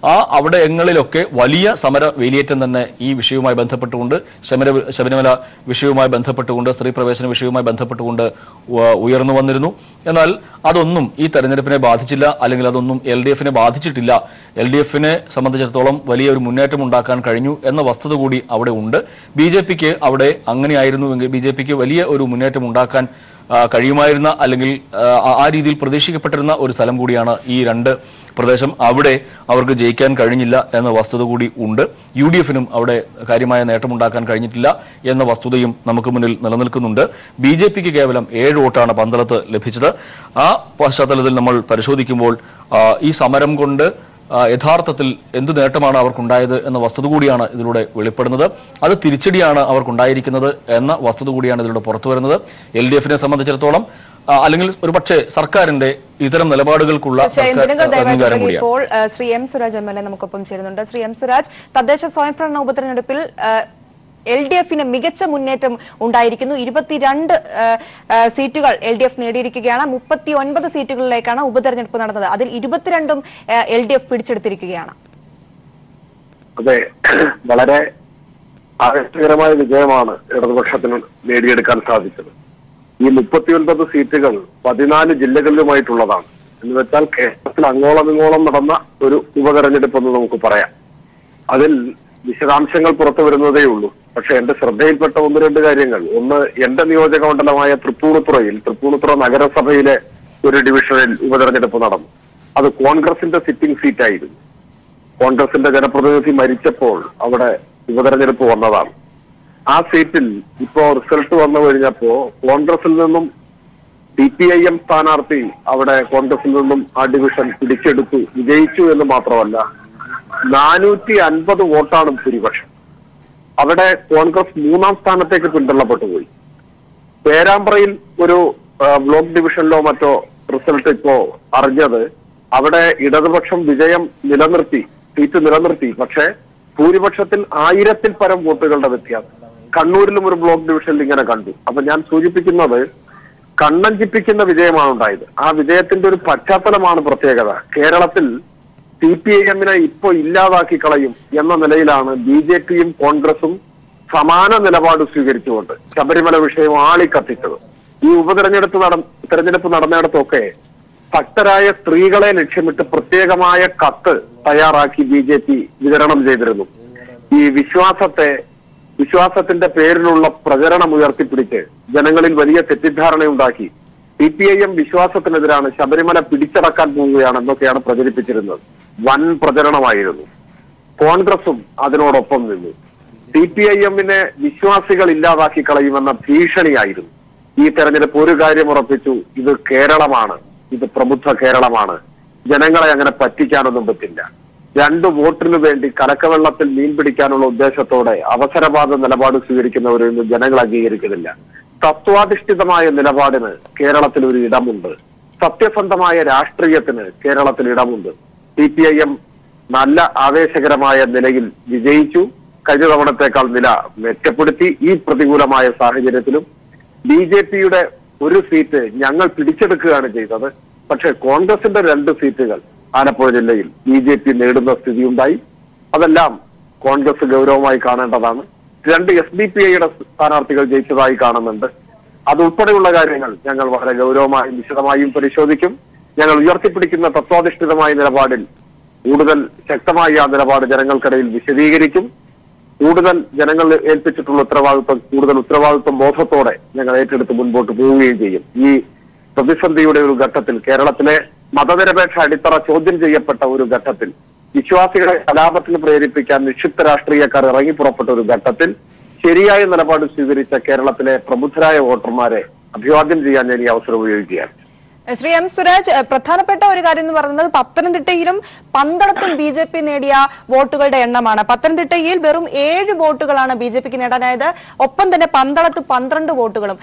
Speaker 2: അവിടെങ്ങളിലൊക്കെ വലിയ സമര വേലിയേറ്റം തന്നെ ഈ വിഷയവുമായി ബന്ധപ്പെട്ടുകൊണ്ട് ശബരിമല വിഷയവുമായി ബന്ധപ്പെട്ടുകൊണ്ട് സ്ത്രീ പ്രവേശന വിഷയവുമായി ബന്ധപ്പെട്ടുകൊണ്ട് ഉയർന്നു വന്നിരുന്നു. എന്നാൽ അതൊന്നും ഈ തെരഞ്ഞെടുപ്പിനെ ബാധിച്ചില്ല, അല്ലെങ്കിൽ അതൊന്നും LDFനെ ബാധിച്ചിട്ടില്ല. LDFനെ സംബന്ധിച്ചിടത്തോളം വലിയൊരു മുന്നേറ്റം ഉണ്ടാക്കാൻ കഴിഞ്ഞു എന്ന വസ്തുത കൂടി അവിടെ ഉണ്ട്. BJPക്ക് അവിടെ അങ്ങനെയായിരുന്നുവെങ്കിൽ BJPക്ക് വലിയ ഒരു മുന്നേറ്റം ഉണ്ടാക്കാൻ കഴിയുമായിരുന്ന അല്ലെങ്കിൽ ആ രീതിയിൽ പ്രതീക്ഷിക്കപ്പെട്ടിരുന്ന ഒരു സ്ഥലം കൂടിയാണ് ഈ 2 പ്രദേശം. അവിടെ അവർക്ക് ജയിക്കാൻ കഴിഞ്ഞില്ല എന്ന വസ്തുത കൂടി ഉണ്ട്. UDFനും അവിടെ കാര്യമായ നേട്ടമുണ്ടാക്കാൻ കഴിഞ്ഞിട്ടില്ല എന്ന വസ്തുതയും നമുക്ക് മുന്നിൽ നിലനിൽക്കുന്നുണ്ട്. BJPക്ക് കേവലം 7 വോട്ടാണ് പന്തളത്ത് ലഭിച്ചത്. ആ പശ്ചാത്തലത്തിൽ നമ്മൾ പരിശോധിക്കുമ്പോൾ ഈ സമരം കൊണ്ട് യഥാർത്ഥത്തിൽ എന്ത് നേട്ടമാണ് അവർക്കുണ്ടായത് എന്ന വസ്തുത കൂടിയാണ് ഇതിലൂടെ വെളിപ്പെടുന്നത്. അത് തിരിച്ചടിയാണ് അവർക്കുണ്ടായിരിക്കുന്നത് എന്ന വസ്തുത കൂടിയാണ് ഇതിലൂടെ പുറത്തു വരുന്നത്. LDFനെ സംബന്ധിച്ചിടത്തോളം അല്ലെങ്കിൽ ഒരു പക്ഷേ സർക്കാരിന്റെ ഇത്തരം നിലപാടുകൾക്കുള്ള
Speaker 1: ഇപ്പോൾ ശ്രീ M. സുരാജ് MLA നമുക്കൊപ്പം ചേരുന്നുണ്ട്. ശ്രീ M. സുരാജ്, തദ്ദേശ സ്വയംഭരണ ഉപതെരഞ്ഞെടുപ്പിൽ LDFന് മികച്ച മുന്നേറ്റം ഉണ്ടായിരിക്കുന്നു. 22 സീറ്റുകൾ LDF നേടിയിരിക്കുകയാണ്. 39 സീറ്റുകളിലേക്കാണ് ഉപതെരഞ്ഞെടുപ്പ് നടന്നത്. അതിൽ 22ഉം LDF പിടിച്ചെടുത്തിരിക്കുകയാണ്.
Speaker 3: അതെ, വളരെ ആകർഷകരമായ വിജയമാണ് ഇടതുപക്ഷത്തിന് നേടിയെടുക്കാൻ സാധിച്ചത്. ഈ 39 സീറ്റുകൾ 14 ജില്ലകളിലുമായിട്ടുള്ളതാണ്. എന്ന് വെച്ചാൽ കേരളത്തിൽ അങ്ങോളം ഇങ്ങോളം നടന്ന ഒരു ഉപതെരഞ്ഞെടുപ്പ് എന്ന് നമുക്ക് പറയാം. അതിൽ വിശദാംശങ്ങൾ പുറത്തു വരുന്നതേ ഉള്ളൂ. പക്ഷെ എന്റെ ശ്രദ്ധയിൽപ്പെട്ട 1-2 കാര്യങ്ങൾ. ഒന്ന്, എന്റെ നിയോജക മണ്ഡലമായ തൃപ്പൂണിത്തുറ നഗരസഭയിലെ ഒരു ഡിവിഷനിൽ ഉപതെരഞ്ഞെടുപ്പ് നടന്നു. അത് കോൺഗ്രസിന്റെ സിറ്റിംഗ് സീറ്റായിരുന്നു. കോൺഗ്രസിന്റെ ജനപ്രതിനിധി മരിച്ചപ്പോൾ അവിടെ ഉപതെരഞ്ഞെടുപ്പ് വന്നതാണ്. ആ സീറ്റിൽ ഇപ്പോ റിസൾട്ട് വന്നു കഴിഞ്ഞപ്പോ കോൺഗ്രസിൽ നിന്നും CPIM സ്ഥാനാർത്ഥി അവിടെ കോൺഗ്രസിൽ നിന്നും ആ ഡിവിഷൻ പിടിച്ചെടുത്തു, വിജയിച്ചു എന്ന് മാത്രമല്ല 450 വോട്ടാണ് ഭൂരിപക്ഷം. അവിടെ കോൺഗ്രസ് 3ാം സ്ഥാനത്തേക്ക് പിന്തള്ളപ്പെട്ടുപോയി. പേരാമ്പ്രയിൽ ഒരു ബ്ലോക്ക് ഡിവിഷനിലോ മറ്റോ റിസൾട്ട് ഇപ്പോ അറിഞ്ഞത്, അവിടെ ഇടതുപക്ഷം വിജയം നിലനിർത്തി, സീറ്റ് നിലനിർത്തി. പക്ഷെ ഭൂരിപക്ഷത്തിൽ 1000-ൽ പരം വോട്ടുകളുടെ വ്യത്യാസം. കണ്ണൂരിലും ഒരു ബ്ലോക്ക് ഡിവിഷനിൽ ഇങ്ങനെ കണ്ടു. അപ്പൊ ഞാൻ സൂചിപ്പിക്കുന്നത്,
Speaker 9: കണ്ണഞ്ചിപ്പിക്കുന്ന വിജയമാണ് ഉണ്ടായത്. ആ വിജയത്തിന്റെ ഒരു പശ്ചാത്തലമാണ് പ്രത്യേകത. കേരളത്തിൽ CPIM-നെ ഇപ്പോ ഇല്ലാതാക്കി കളയും എന്ന നിലയിലാണ് BJP-യും കോൺഗ്രസും സമാന നിലപാട് സ്വീകരിച്ചുകൊണ്ട് ശബരിമല വിഷയം ആളിക്കത്തിച്ചത്. ഈ തെരഞ്ഞെടുപ്പ് നടന്നിടത്തൊക്കെ ഭക്തരായ സ്ത്രീകളെ ലക്ഷ്യമിട്ട് പ്രത്യേകമായ കത്ത് തയ്യാറാക്കി BJP വിതരണം ചെയ്തിരുന്നു. ഈ വിശ്വാസത്തിന്റെ പേരിലുള്ള പ്രചരണം ഉയർത്തിപ്പിടിച്ച് ജനങ്ങളിൽ വലിയ തെറ്റിദ്ധാരണയുണ്ടാക്കി CPIM വിശ്വാസത്തിനെതിരാണ്, ശബരിമല പിടിച്ചടക്കാൻ പോവുകയാണെന്നൊക്കെയാണ് പ്രചരിപ്പിച്ചിരുന്നത്. വൻ പ്രചരണമായിരുന്നു. കോൺഗ്രസും അതിനോടൊപ്പം നിന്നു. CPIM-നെ വിശ്വാസികൾ ഇല്ലാതാക്കി കളയുമെന്ന ഭീഷണിയായിരുന്നു. ഈ തെരഞ്ഞെടുപ്പ് ഒരു കാര്യം ഉറപ്പിച്ചു, ഇത് കേരളമാണ്, ഇത് പ്രബുദ്ധ കേരളമാണ്, ജനങ്ങളെ അങ്ങനെ പറ്റിക്കാനൊന്നും പറ്റില്ല. 2 വോട്ടിനു വേണ്ടി കലക്കവെള്ളത്തിൽ മീൻ പിടിക്കാനുള്ള ഉദ്ദേശത്തോടെ അവസരവാദ നിലപാട് സ്വീകരിക്കുന്നവരൊന്നും ജനങ്ങൾ അംഗീകരിക്കുന്നില്ല. തത്വാധിഷ്ഠിതമായ നിലപാടിന് കേരളത്തിൽ ഒരു ഇടമുണ്ട്. സത്യസന്ധമായ രാഷ്ട്രീയത്തിന് കേരളത്തിൽ ഇടമുണ്ട്. CPIM നല്ല ആവേശകരമായ നിലയിൽ വിജയിച്ചു. കഴിഞ്ഞ തവണത്തേക്കാൾ നില മെച്ചപ്പെടുത്തി. ഈ പ്രതികൂലമായ സാഹചര്യത്തിലും BJP-യുടെ ഒരു സീറ്റ് ഞങ്ങൾ പിടിച്ചെടുക്കുകയാണ് ചെയ്തത്. പക്ഷെ കോൺഗ്രസിന്റെ 2 സീറ്റുകൾ ആലപ്പുഴ ജില്ലയിൽ BJP നേടുന്ന സ്ഥിതിയുണ്ടായി. അതെല്ലാം കോൺഗ്രസ് ഗൗരവമായി കാണേണ്ടതാണ്. 2 SDPI-യുടെ സ്ഥാനാർത്ഥികൾ ജയിച്ചതായി കാണുന്നുണ്ട്. അതുൾപ്പെടെയുള്ള കാര്യങ്ങൾ ഞങ്ങൾ വളരെ ഗൗരവമായും വിശദമായും പരിശോധിക്കും. ഞങ്ങൾ ഉയർത്തിപ്പിടിക്കുന്ന തത്വാധിഷ്ഠിതമായ നിലപാടിൽ കൂടുതൽ ശക്തമായി ആ നിലപാട് ജനങ്ങൾക്കിടയിൽ വിശദീകരിക്കും. കൂടുതൽ ജനങ്ങൾ ഏൽപ്പിച്ചിട്ടുള്ള കൂടുതൽ ഉത്തരവാദിത്വം ബോധത്തോടെ ഞങ്ങൾ ഏറ്റെടുത്ത് മുൻപോട്ട് പോവുകയും ചെയ്യും. ഈ പ്രതിസന്ധിയുടെ ഒരു ഘട്ടത്തിൽ, കേരളത്തിലെ മതനിരപേക്ഷ അടിത്തറ ചോദ്യം ചെയ്യപ്പെട്ട ഒരു ഘട്ടത്തിൽ, വിശ്വാസികളെ കലാപത്തിന് പ്രേരിപ്പിക്കാൻ നിക്ഷിപ്ത രാഷ്ട്രീയക്കാർ ഇറങ്ങി പുറപ്പെട്ട ഒരു ഘട്ടത്തിൽ ശരിയായ നിലപാട് സ്വീകരിച്ച കേരളത്തിലെ പ്രബുദ്ധരായ വോട്ടർമാരെ അഭിവാദ്യം ചെയ്യാൻ ഞാൻ ഈ അവസരം ഉപയോഗിക്കുകയാണ്.
Speaker 1: ശ്രീ എം സുരാജ്, പ്രധാനപ്പെട്ട ഒരു കാര്യം എന്ന് പറയുന്നത് പത്തനംതിട്ടയിലും പന്തളത്തും BJP നേടിയ വോട്ടുകളുടെ എണ്ണമാണ്. പത്തനംതിട്ടയിൽ വെറും 7 വോട്ടുകളാണ് BJPക്ക് നേടാനായത്. ഒപ്പം തന്നെ പന്തളത്ത് 12 വോട്ടുകളും.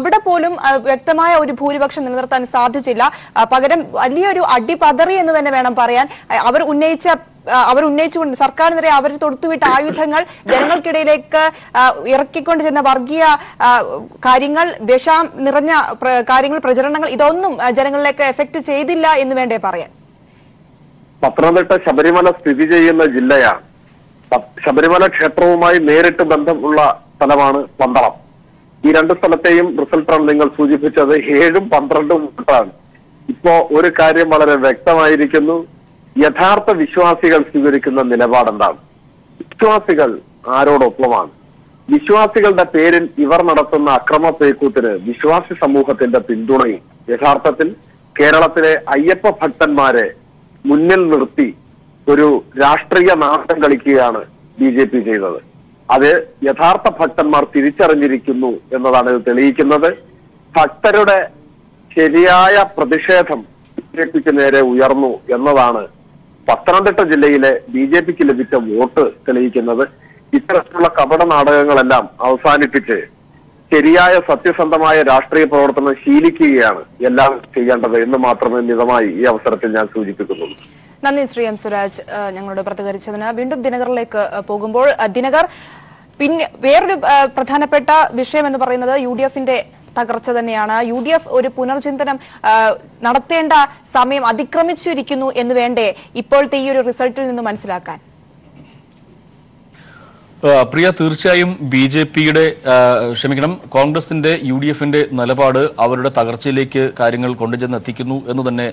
Speaker 1: അവിടെ പോലും വ്യക്തമായ ഒരു ഭൂരിപക്ഷം നിലനിർത്താൻ സാധിച്ചില്ല. പകരം വലിയൊരു അടിപതറി എന്ന് തന്നെ വേണം പറയാൻ. അവർ ഉന്നയിച്ചുകൊണ്ട് സർക്കാരിനെതിരെ അവർ തൊടുത്തുവിട്ട ആയുധങ്ങൾ, ജനങ്ങൾക്കിടയിലേക്ക് ഇറക്കിക്കൊണ്ട് ചെന്ന വർഗീയ കാര്യങ്ങൾ, വിഷം നിറഞ്ഞ കാര്യങ്ങൾ, പ്രചരണങ്ങൾ, ഇതൊന്നും ജനങ്ങളിലേക്ക് എഫക്ട് ചെയ്തില്ല എന്ന് വേണ്ടേ പറയാൻ?
Speaker 9: പത്തനംതിട്ട ശബരിമല സ്ഥിതി ചെയ്യുന്ന ജില്ലയാണ്. ശബരിമല ക്ഷേത്രവുമായി നേരിട്ട് ബന്ധമുള്ള സ്ഥലമാണ് പന്തളം. ഈ 2 സ്ഥലത്തെയും റിസൾട്ടാണ് നിങ്ങൾ സൂചിപ്പിച്ചത്. 7ഉം 12ഉം വോട്ടാണ്. ഇപ്പോ ഒരു കാര്യം വളരെ വ്യക്തമായിരിക്കുന്നു. യഥാർത്ഥ വിശ്വാസികൾ സ്വീകരിക്കുന്ന നിലപാടെന്താണ്? വിശ്വാസികൾ ആരോടൊപ്പമാണ്? വിശ്വാസികളുടെ പേരിൽ ഇവർ നടത്തുന്ന അക്രമ പേക്കൂത്തിന് വിശ്വാസി സമൂഹത്തിന്റെ പിന്തുണയും യഥാർത്ഥത്തിൽ കേരളത്തിലെ അയ്യപ്പ ഭക്തന്മാരെ മുന്നിൽ നിർത്തി ഒരു രാഷ്ട്രീയ നാടകം കളിക്കുകയാണ് BJP ചെയ്തത്. അത് യഥാർത്ഥ ഭക്തന്മാർ തിരിച്ചറിഞ്ഞിരിക്കുന്നു എന്നതാണ് ഇത് തെളിയിക്കുന്നത്. ഭക്തരുടെ ശരിയായ പ്രതിഷേധം BJPക്ക് നേരെ ഉയർന്നു എന്നതാണ് പത്തനംതിട്ട ജില്ലയിലെ BJPക്ക് ലഭിച്ച വോട്ട് തെളിയിക്കുന്നത്. ഇത്തരത്തിലുള്ള കപട നാടകങ്ങളെല്ലാം അവസാനിപ്പിച്ച് ശരിയായ സത്യസന്ധമായ രാഷ്ട്രീയ പ്രവർത്തനം ശീലിക്കുകയാണ് എല്ലാം ചെയ്യേണ്ടത് എന്ന് മാത്രമേ മിതമായി ഈ അവസരത്തിൽ ഞാൻ സൂചിപ്പിക്കുന്നുള്ളൂ.
Speaker 1: നന്ദി ശ്രീ എം സുരാജ് ഞങ്ങളോട് പ്രതികരിച്ചതിന്. വീണ്ടും ദിനകറിലേക്ക് പോകുമ്പോൾ, ദിനകർ, പിന്നെ വേറൊരു പ്രധാനപ്പെട്ട വിഷയം എന്ന് പറയുന്നത് UDF-ന്റെ തകർച്ച തന്നെയാണ്. UDF ഒരു പുനർചിന്തനം നടത്തേണ്ട സമയം അതിക്രമിച്ചിരിക്കുന്നു എന്ന് വേണ്ടേ ഇപ്പോഴത്തെ ഈ ഒരു റിസൾട്ടിൽ നിന്ന് മനസ്സിലാക്കാൻ?
Speaker 2: പ്രിയ, തീർച്ചയായും കോൺഗ്രസിന്റെ UDF-ന്റെ നിലപാട് അവരുടെ തകർച്ചയിലേക്ക് കാര്യങ്ങൾ കൊണ്ടുചെന്ന് എത്തിക്കുന്നു എന്ന് തന്നെ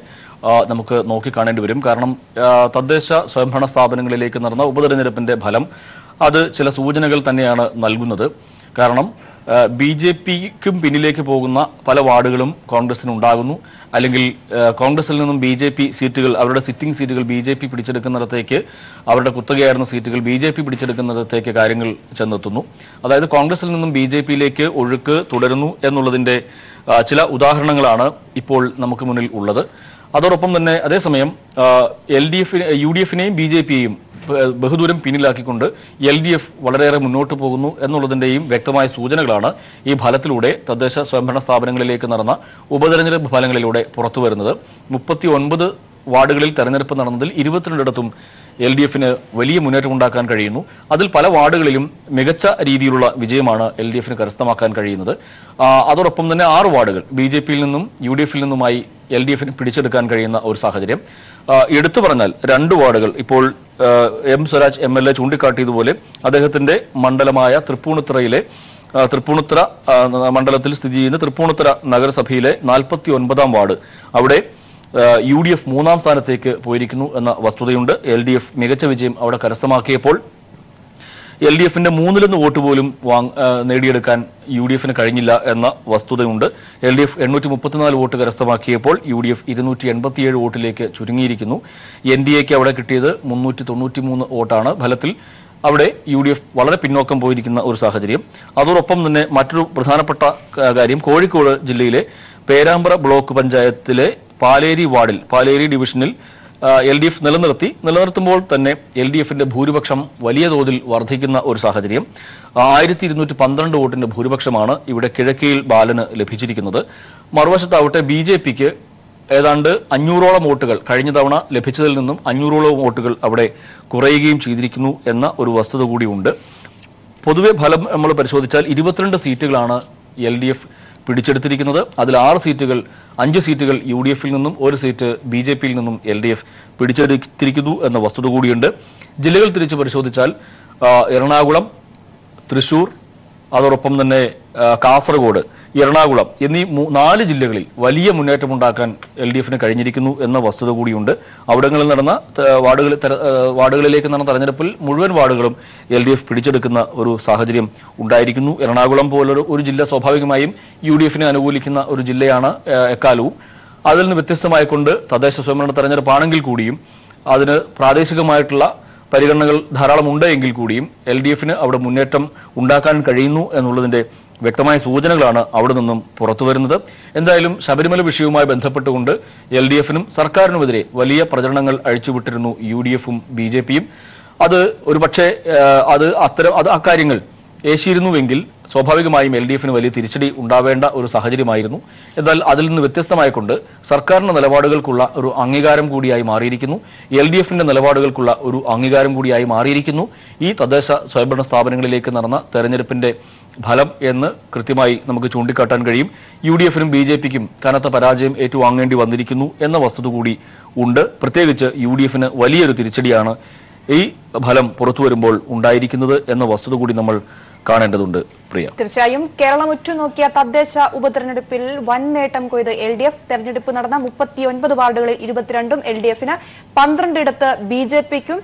Speaker 2: നമുക്ക് നോക്കിക്കാണേണ്ടി വരും. കാരണം തദ്ദേശ സ്വയംഭരണ സ്ഥാപനങ്ങളിലേക്ക് നടന്ന ഉപതെരഞ്ഞെടുപ്പിന്റെ ഫലം അത് ചില സൂചനകൾ തന്നെയാണ് നൽകുന്നത്. കാരണം BJPക്കും പിന്നിലേക്ക് പോകുന്ന പല വാർഡുകളും കോൺഗ്രസിന് ഉണ്ടാകുന്നു. അല്ലെങ്കിൽ കോൺഗ്രസിൽ നിന്നും BJP സീറ്റുകൾ, അവരുടെ സിറ്റിംഗ് സീറ്റുകൾ BJP പിടിച്ചെടുക്കുന്നിടത്തേക്ക്, അവരുടെ കുത്തകയായിരുന്ന സീറ്റുകൾ BJP പിടിച്ചെടുക്കുന്നിടത്തേക്ക് കാര്യങ്ങൾ ചെന്നെത്തുന്നു. അതായത് കോൺഗ്രസിൽ നിന്നും BJPയിലേക്ക് ഒഴുക്ക് തുടരുന്നു എന്നുള്ളതിന്റെ ചില ഉദാഹരണങ്ങളാണ് ഇപ്പോൾ നമുക്ക് മുന്നിൽ ഉള്ളത്. അതോടൊപ്പം തന്നെ അതേസമയം UDF-നെയും BJPയെയും ബഹുദൂരം പിന്നിലാക്കിക്കൊണ്ട് LDF വളരെയേറെ മുന്നോട്ട് പോകുന്നു എന്നുള്ളതിന്റെയും വ്യക്തമായ സൂചനകളാണ് ഈ ഫലത്തിലൂടെ തദ്ദേശ സ്വയംഭരണ സ്ഥാപനങ്ങളിലേക്ക് നടന്ന ഉപതെരഞ്ഞെടുപ്പ് ഫലങ്ങളിലൂടെ പുറത്തുവരുന്നത്. 39 വാർഡുകളിൽ തെരഞ്ഞെടുപ്പ് നടന്നതിൽ 22 ഇടത്തും LDFന് വലിയ മുന്നേറ്റമുണ്ടാക്കാൻ കഴിയുന്നു. അതിൽ പല വാർഡുകളിലും മികച്ച രീതിയിലുള്ള വിജയമാണ് LDFന് കരസ്ഥമാക്കാൻ കഴിയുന്നത്. അതോടൊപ്പം തന്നെ 6 വാർഡുകൾ BJPയിൽ നിന്നും UDFൽ നിന്നുമായി LDFന് പിടിച്ചെടുക്കാൻ കഴിയുന്ന ഒരു സാഹചര്യം. എടുത്തു പറഞ്ഞാൽ 2 വാർഡുകൾ ഇപ്പോൾ M. സ്വരാജ് MLA ചൂണ്ടിക്കാട്ടിയതുപോലെ അദ്ദേഹത്തിന്റെ മണ്ഡലമായ തൃപ്പൂണിത്തുറയിലെ തൃപ്പൂണിത്തുറ മണ്ഡലത്തിൽ സ്ഥിതി ചെയ്യുന്ന തൃപ്പൂണിത്തുറ നഗരസഭയിലെ 49ാം വാർഡ് അവിടെ UDF 3ാം സ്ഥാനത്തേക്ക് പോയിരിക്കുന്നു എന്ന വസ്തുതയുണ്ട്. LDF മികച്ച വിജയം അവിടെ കരസ്ഥമാക്കിയപ്പോൾ LDFന്റെ 3-1 വോട്ട് പോലും നേടിയെടുക്കാൻ UDFന് കഴിഞ്ഞില്ല എന്ന വസ്തുതയുണ്ട്. LDF 834 വോട്ട് കരസ്ഥമാക്കിയപ്പോൾ UDF 287 വോട്ടിലേക്ക് ചുരുങ്ങിയിരിക്കുന്നു. NDAക്ക് അവിടെ കിട്ടിയത് 393 വോട്ടാണ്. ഫലത്തിൽ അവിടെ UDF വളരെ പിന്നോക്കം പോയിരിക്കുന്ന ഒരു സാഹചര്യം. അതോടൊപ്പം തന്നെ മറ്റൊരു പ്രധാനപ്പെട്ട കാര്യം, കോഴിക്കോട് ജില്ലയിലെ പേരാമ്പ്ര ബ്ലോക്ക് പഞ്ചായത്തിലെ പാലേരി വാർഡിൽ പാലേരി ഡിവിഷനിൽ LDF നിലനിർത്തുമ്പോൾ തന്നെ LDFന്റെ ഭൂരിപക്ഷം വലിയ തോതിൽ വർദ്ധിക്കുന്ന ഒരു സാഹചര്യം. 1212 വോട്ടിന്റെ ഭൂരിപക്ഷമാണ് ഇവിടെ കിഴക്കിയിൽ ബാലന് ലഭിച്ചിരിക്കുന്നത്. മറുവശത്താവട്ടെ BJPക്ക് ഏതാണ്ട് 500ഓളം വോട്ടുകൾ കഴിഞ്ഞ തവണ ലഭിച്ചതിൽ നിന്നും 500ഓളം വോട്ടുകൾ അവിടെ കുറയുകയും ചെയ്തിരിക്കുന്നു എന്ന ഒരു വസ്തുത കൂടിയുണ്ട്. പൊതുവെ ഫലം നമ്മൾ പരിശോധിച്ചാൽ 22 സീറ്റുകളാണ് LDF പിടിച്ചെടുത്തിരിക്കുന്നത്. അതിൽ 5 സീറ്റുകൾ UDFൽ നിന്നും 1 സീറ്റ് BJPയിൽ നിന്നും LDF പിടിച്ചെടുത്തിരിക്കുന്നു എന്ന വസ്തുത കൂടിയുണ്ട്. ജില്ലകൾ തിരിച്ച് പരിശോധിച്ചാൽ എറണാകുളം, തൃശൂർ, അതോടൊപ്പം തന്നെ കാസർഗോഡ്, എറണാകുളം എന്നീ 4 ജില്ലകളിൽ വലിയ മുന്നേറ്റമുണ്ടാക്കാൻ LDFന് കഴിഞ്ഞിരിക്കുന്നു എന്ന വസ്തുത കൂടിയുണ്ട്. അവിടങ്ങളിൽ നടന്ന വാർഡുകളിലേക്ക് നടന്ന തെരഞ്ഞെടുപ്പിൽ മുഴുവൻ വാർഡുകളും LDF പിടിച്ചെടുക്കുന്ന ഒരു സാഹചര്യം ഉണ്ടായിരിക്കുന്നു. എറണാകുളം പോലൊരു ജില്ല സ്വാഭാവികമായും UDFനെ അനുകൂലിക്കുന്ന ഒരു ജില്ലയാണ് എക്കാലവും. അതിൽ നിന്ന് വ്യത്യസ്തമായിക്കൊണ്ട് തദ്ദേശ സ്വയംഭരണ തെരഞ്ഞെടുപ്പാണെങ്കിൽ കൂടിയും അതിന് പ്രാദേശികമായിട്ടുള്ള പരിഗണനകൾ ധാരാളം ഉണ്ട് എങ്കിൽ കൂടിയും LDFന് അവിടെ മുന്നേറ്റം ഉണ്ടാക്കാൻ കഴിയുന്നു എന്നുള്ളതിന്റെ വ്യക്തമായ സൂചനകളാണ് അവിടെ നിന്നും പുറത്തു വരുന്നത്. എന്തായാലും ശബരിമല വിഷയവുമായി ബന്ധപ്പെട്ടുകൊണ്ട് LDFനും സർക്കാരിനുമെതിരെ വലിയ പ്രചരണങ്ങൾ അഴിച്ചുവിട്ടിരുന്നു UDFും BJPയും. അത് ഒരുപക്ഷെ അക്കാര്യങ്ങൾ ഏശിയിരുന്നുവെങ്കിൽ സ്വാഭാവികമായും LDFന് വലിയ തിരിച്ചടി ഉണ്ടാവേണ്ട ഒരു സാഹചര്യമായിരുന്നു. എന്നാൽ അതിൽ നിന്ന് വ്യത്യസ്തമായിക്കൊണ്ട് സർക്കാരിന്റെ നിലപാടുകൾക്കുള്ള ഒരു അംഗീകാരം കൂടിയായി മാറിയിരിക്കുന്നു. LDFന്റെ നിലപാടുകൾക്കുള്ള ഒരു അംഗീകാരം കൂടിയായി മാറിയിരിക്കുന്നു ഈ തദ്ദേശ സ്വയംഭരണ സ്ഥാപനങ്ങളിലേക്ക് നടന്ന തെരഞ്ഞെടുപ്പിന്റെ ഫലം എന്ന് കൃത്യമായി നമുക്ക് ചൂണ്ടിക്കാട്ടാൻ കഴിയും. UDFനും BJPക്കും കനത്ത പരാജയം ഏറ്റുവാങ്ങേണ്ടി വന്നിരിക്കുന്നു എന്ന വസ്തുത കൂടി ഉണ്ട്. പ്രത്യേകിച്ച് UDFന് വലിയൊരു തിരിച്ചടിയാണ് ഈ ഫലം പുറത്തു വരുമ്പോൾ ഉണ്ടായിരിക്കുന്നത് എന്ന വസ്തുത കൂടി നമ്മൾ കാണേണ്ടതുണ്ട്. പ്രിയ,
Speaker 1: തീർച്ചയായും കേരളം ഉറ്റുനോക്കിയ തദ്ദേശ ഉപതെരഞ്ഞെടുപ്പിൽ വൻ നേട്ടം കൊയ്ത് LDF. തെരഞ്ഞെടുപ്പ് നടന്ന 39 വാർഡുകളിൽ 22ഉം LDFന്, 12ഇടത്ത് BJPക്കും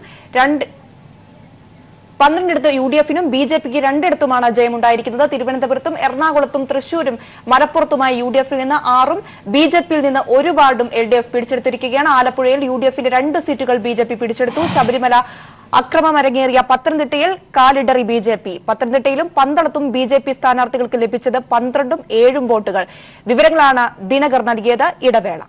Speaker 1: 12ഇടത്ത് UDFനും BJPക്ക് 2ഇടത്തുമാണ് ജയമുണ്ടായിരിക്കുന്നത്. തിരുവനന്തപുരത്തും എറണാകുളത്തും തൃശൂരും മലപ്പുറത്തുമായി UDFൽ നിന്ന് 6ഉം BJPയിൽ നിന്ന് 1 വാർഡും LDF പിടിച്ചെടുത്തിരിക്കുകയാണ്. ആലപ്പുഴയിൽ UDFന്റെ 2 സീറ്റുകൾ BJP പിടിച്ചെടുത്തു. ശബരിമല അക്രമമരങ്ങേറിയ പത്തനംതിട്ടയിൽ കാലിടറി BJP. പത്തനംതിട്ടയിലും പന്തളത്തും BJP സ്ഥാനാർത്ഥികൾക്ക് ലഭിച്ചത് 12ഉം 7ഉം വോട്ടുകൾ. വിവരങ്ങളാണ് ദിനകർ നൽകിയത്. ഇടവേള.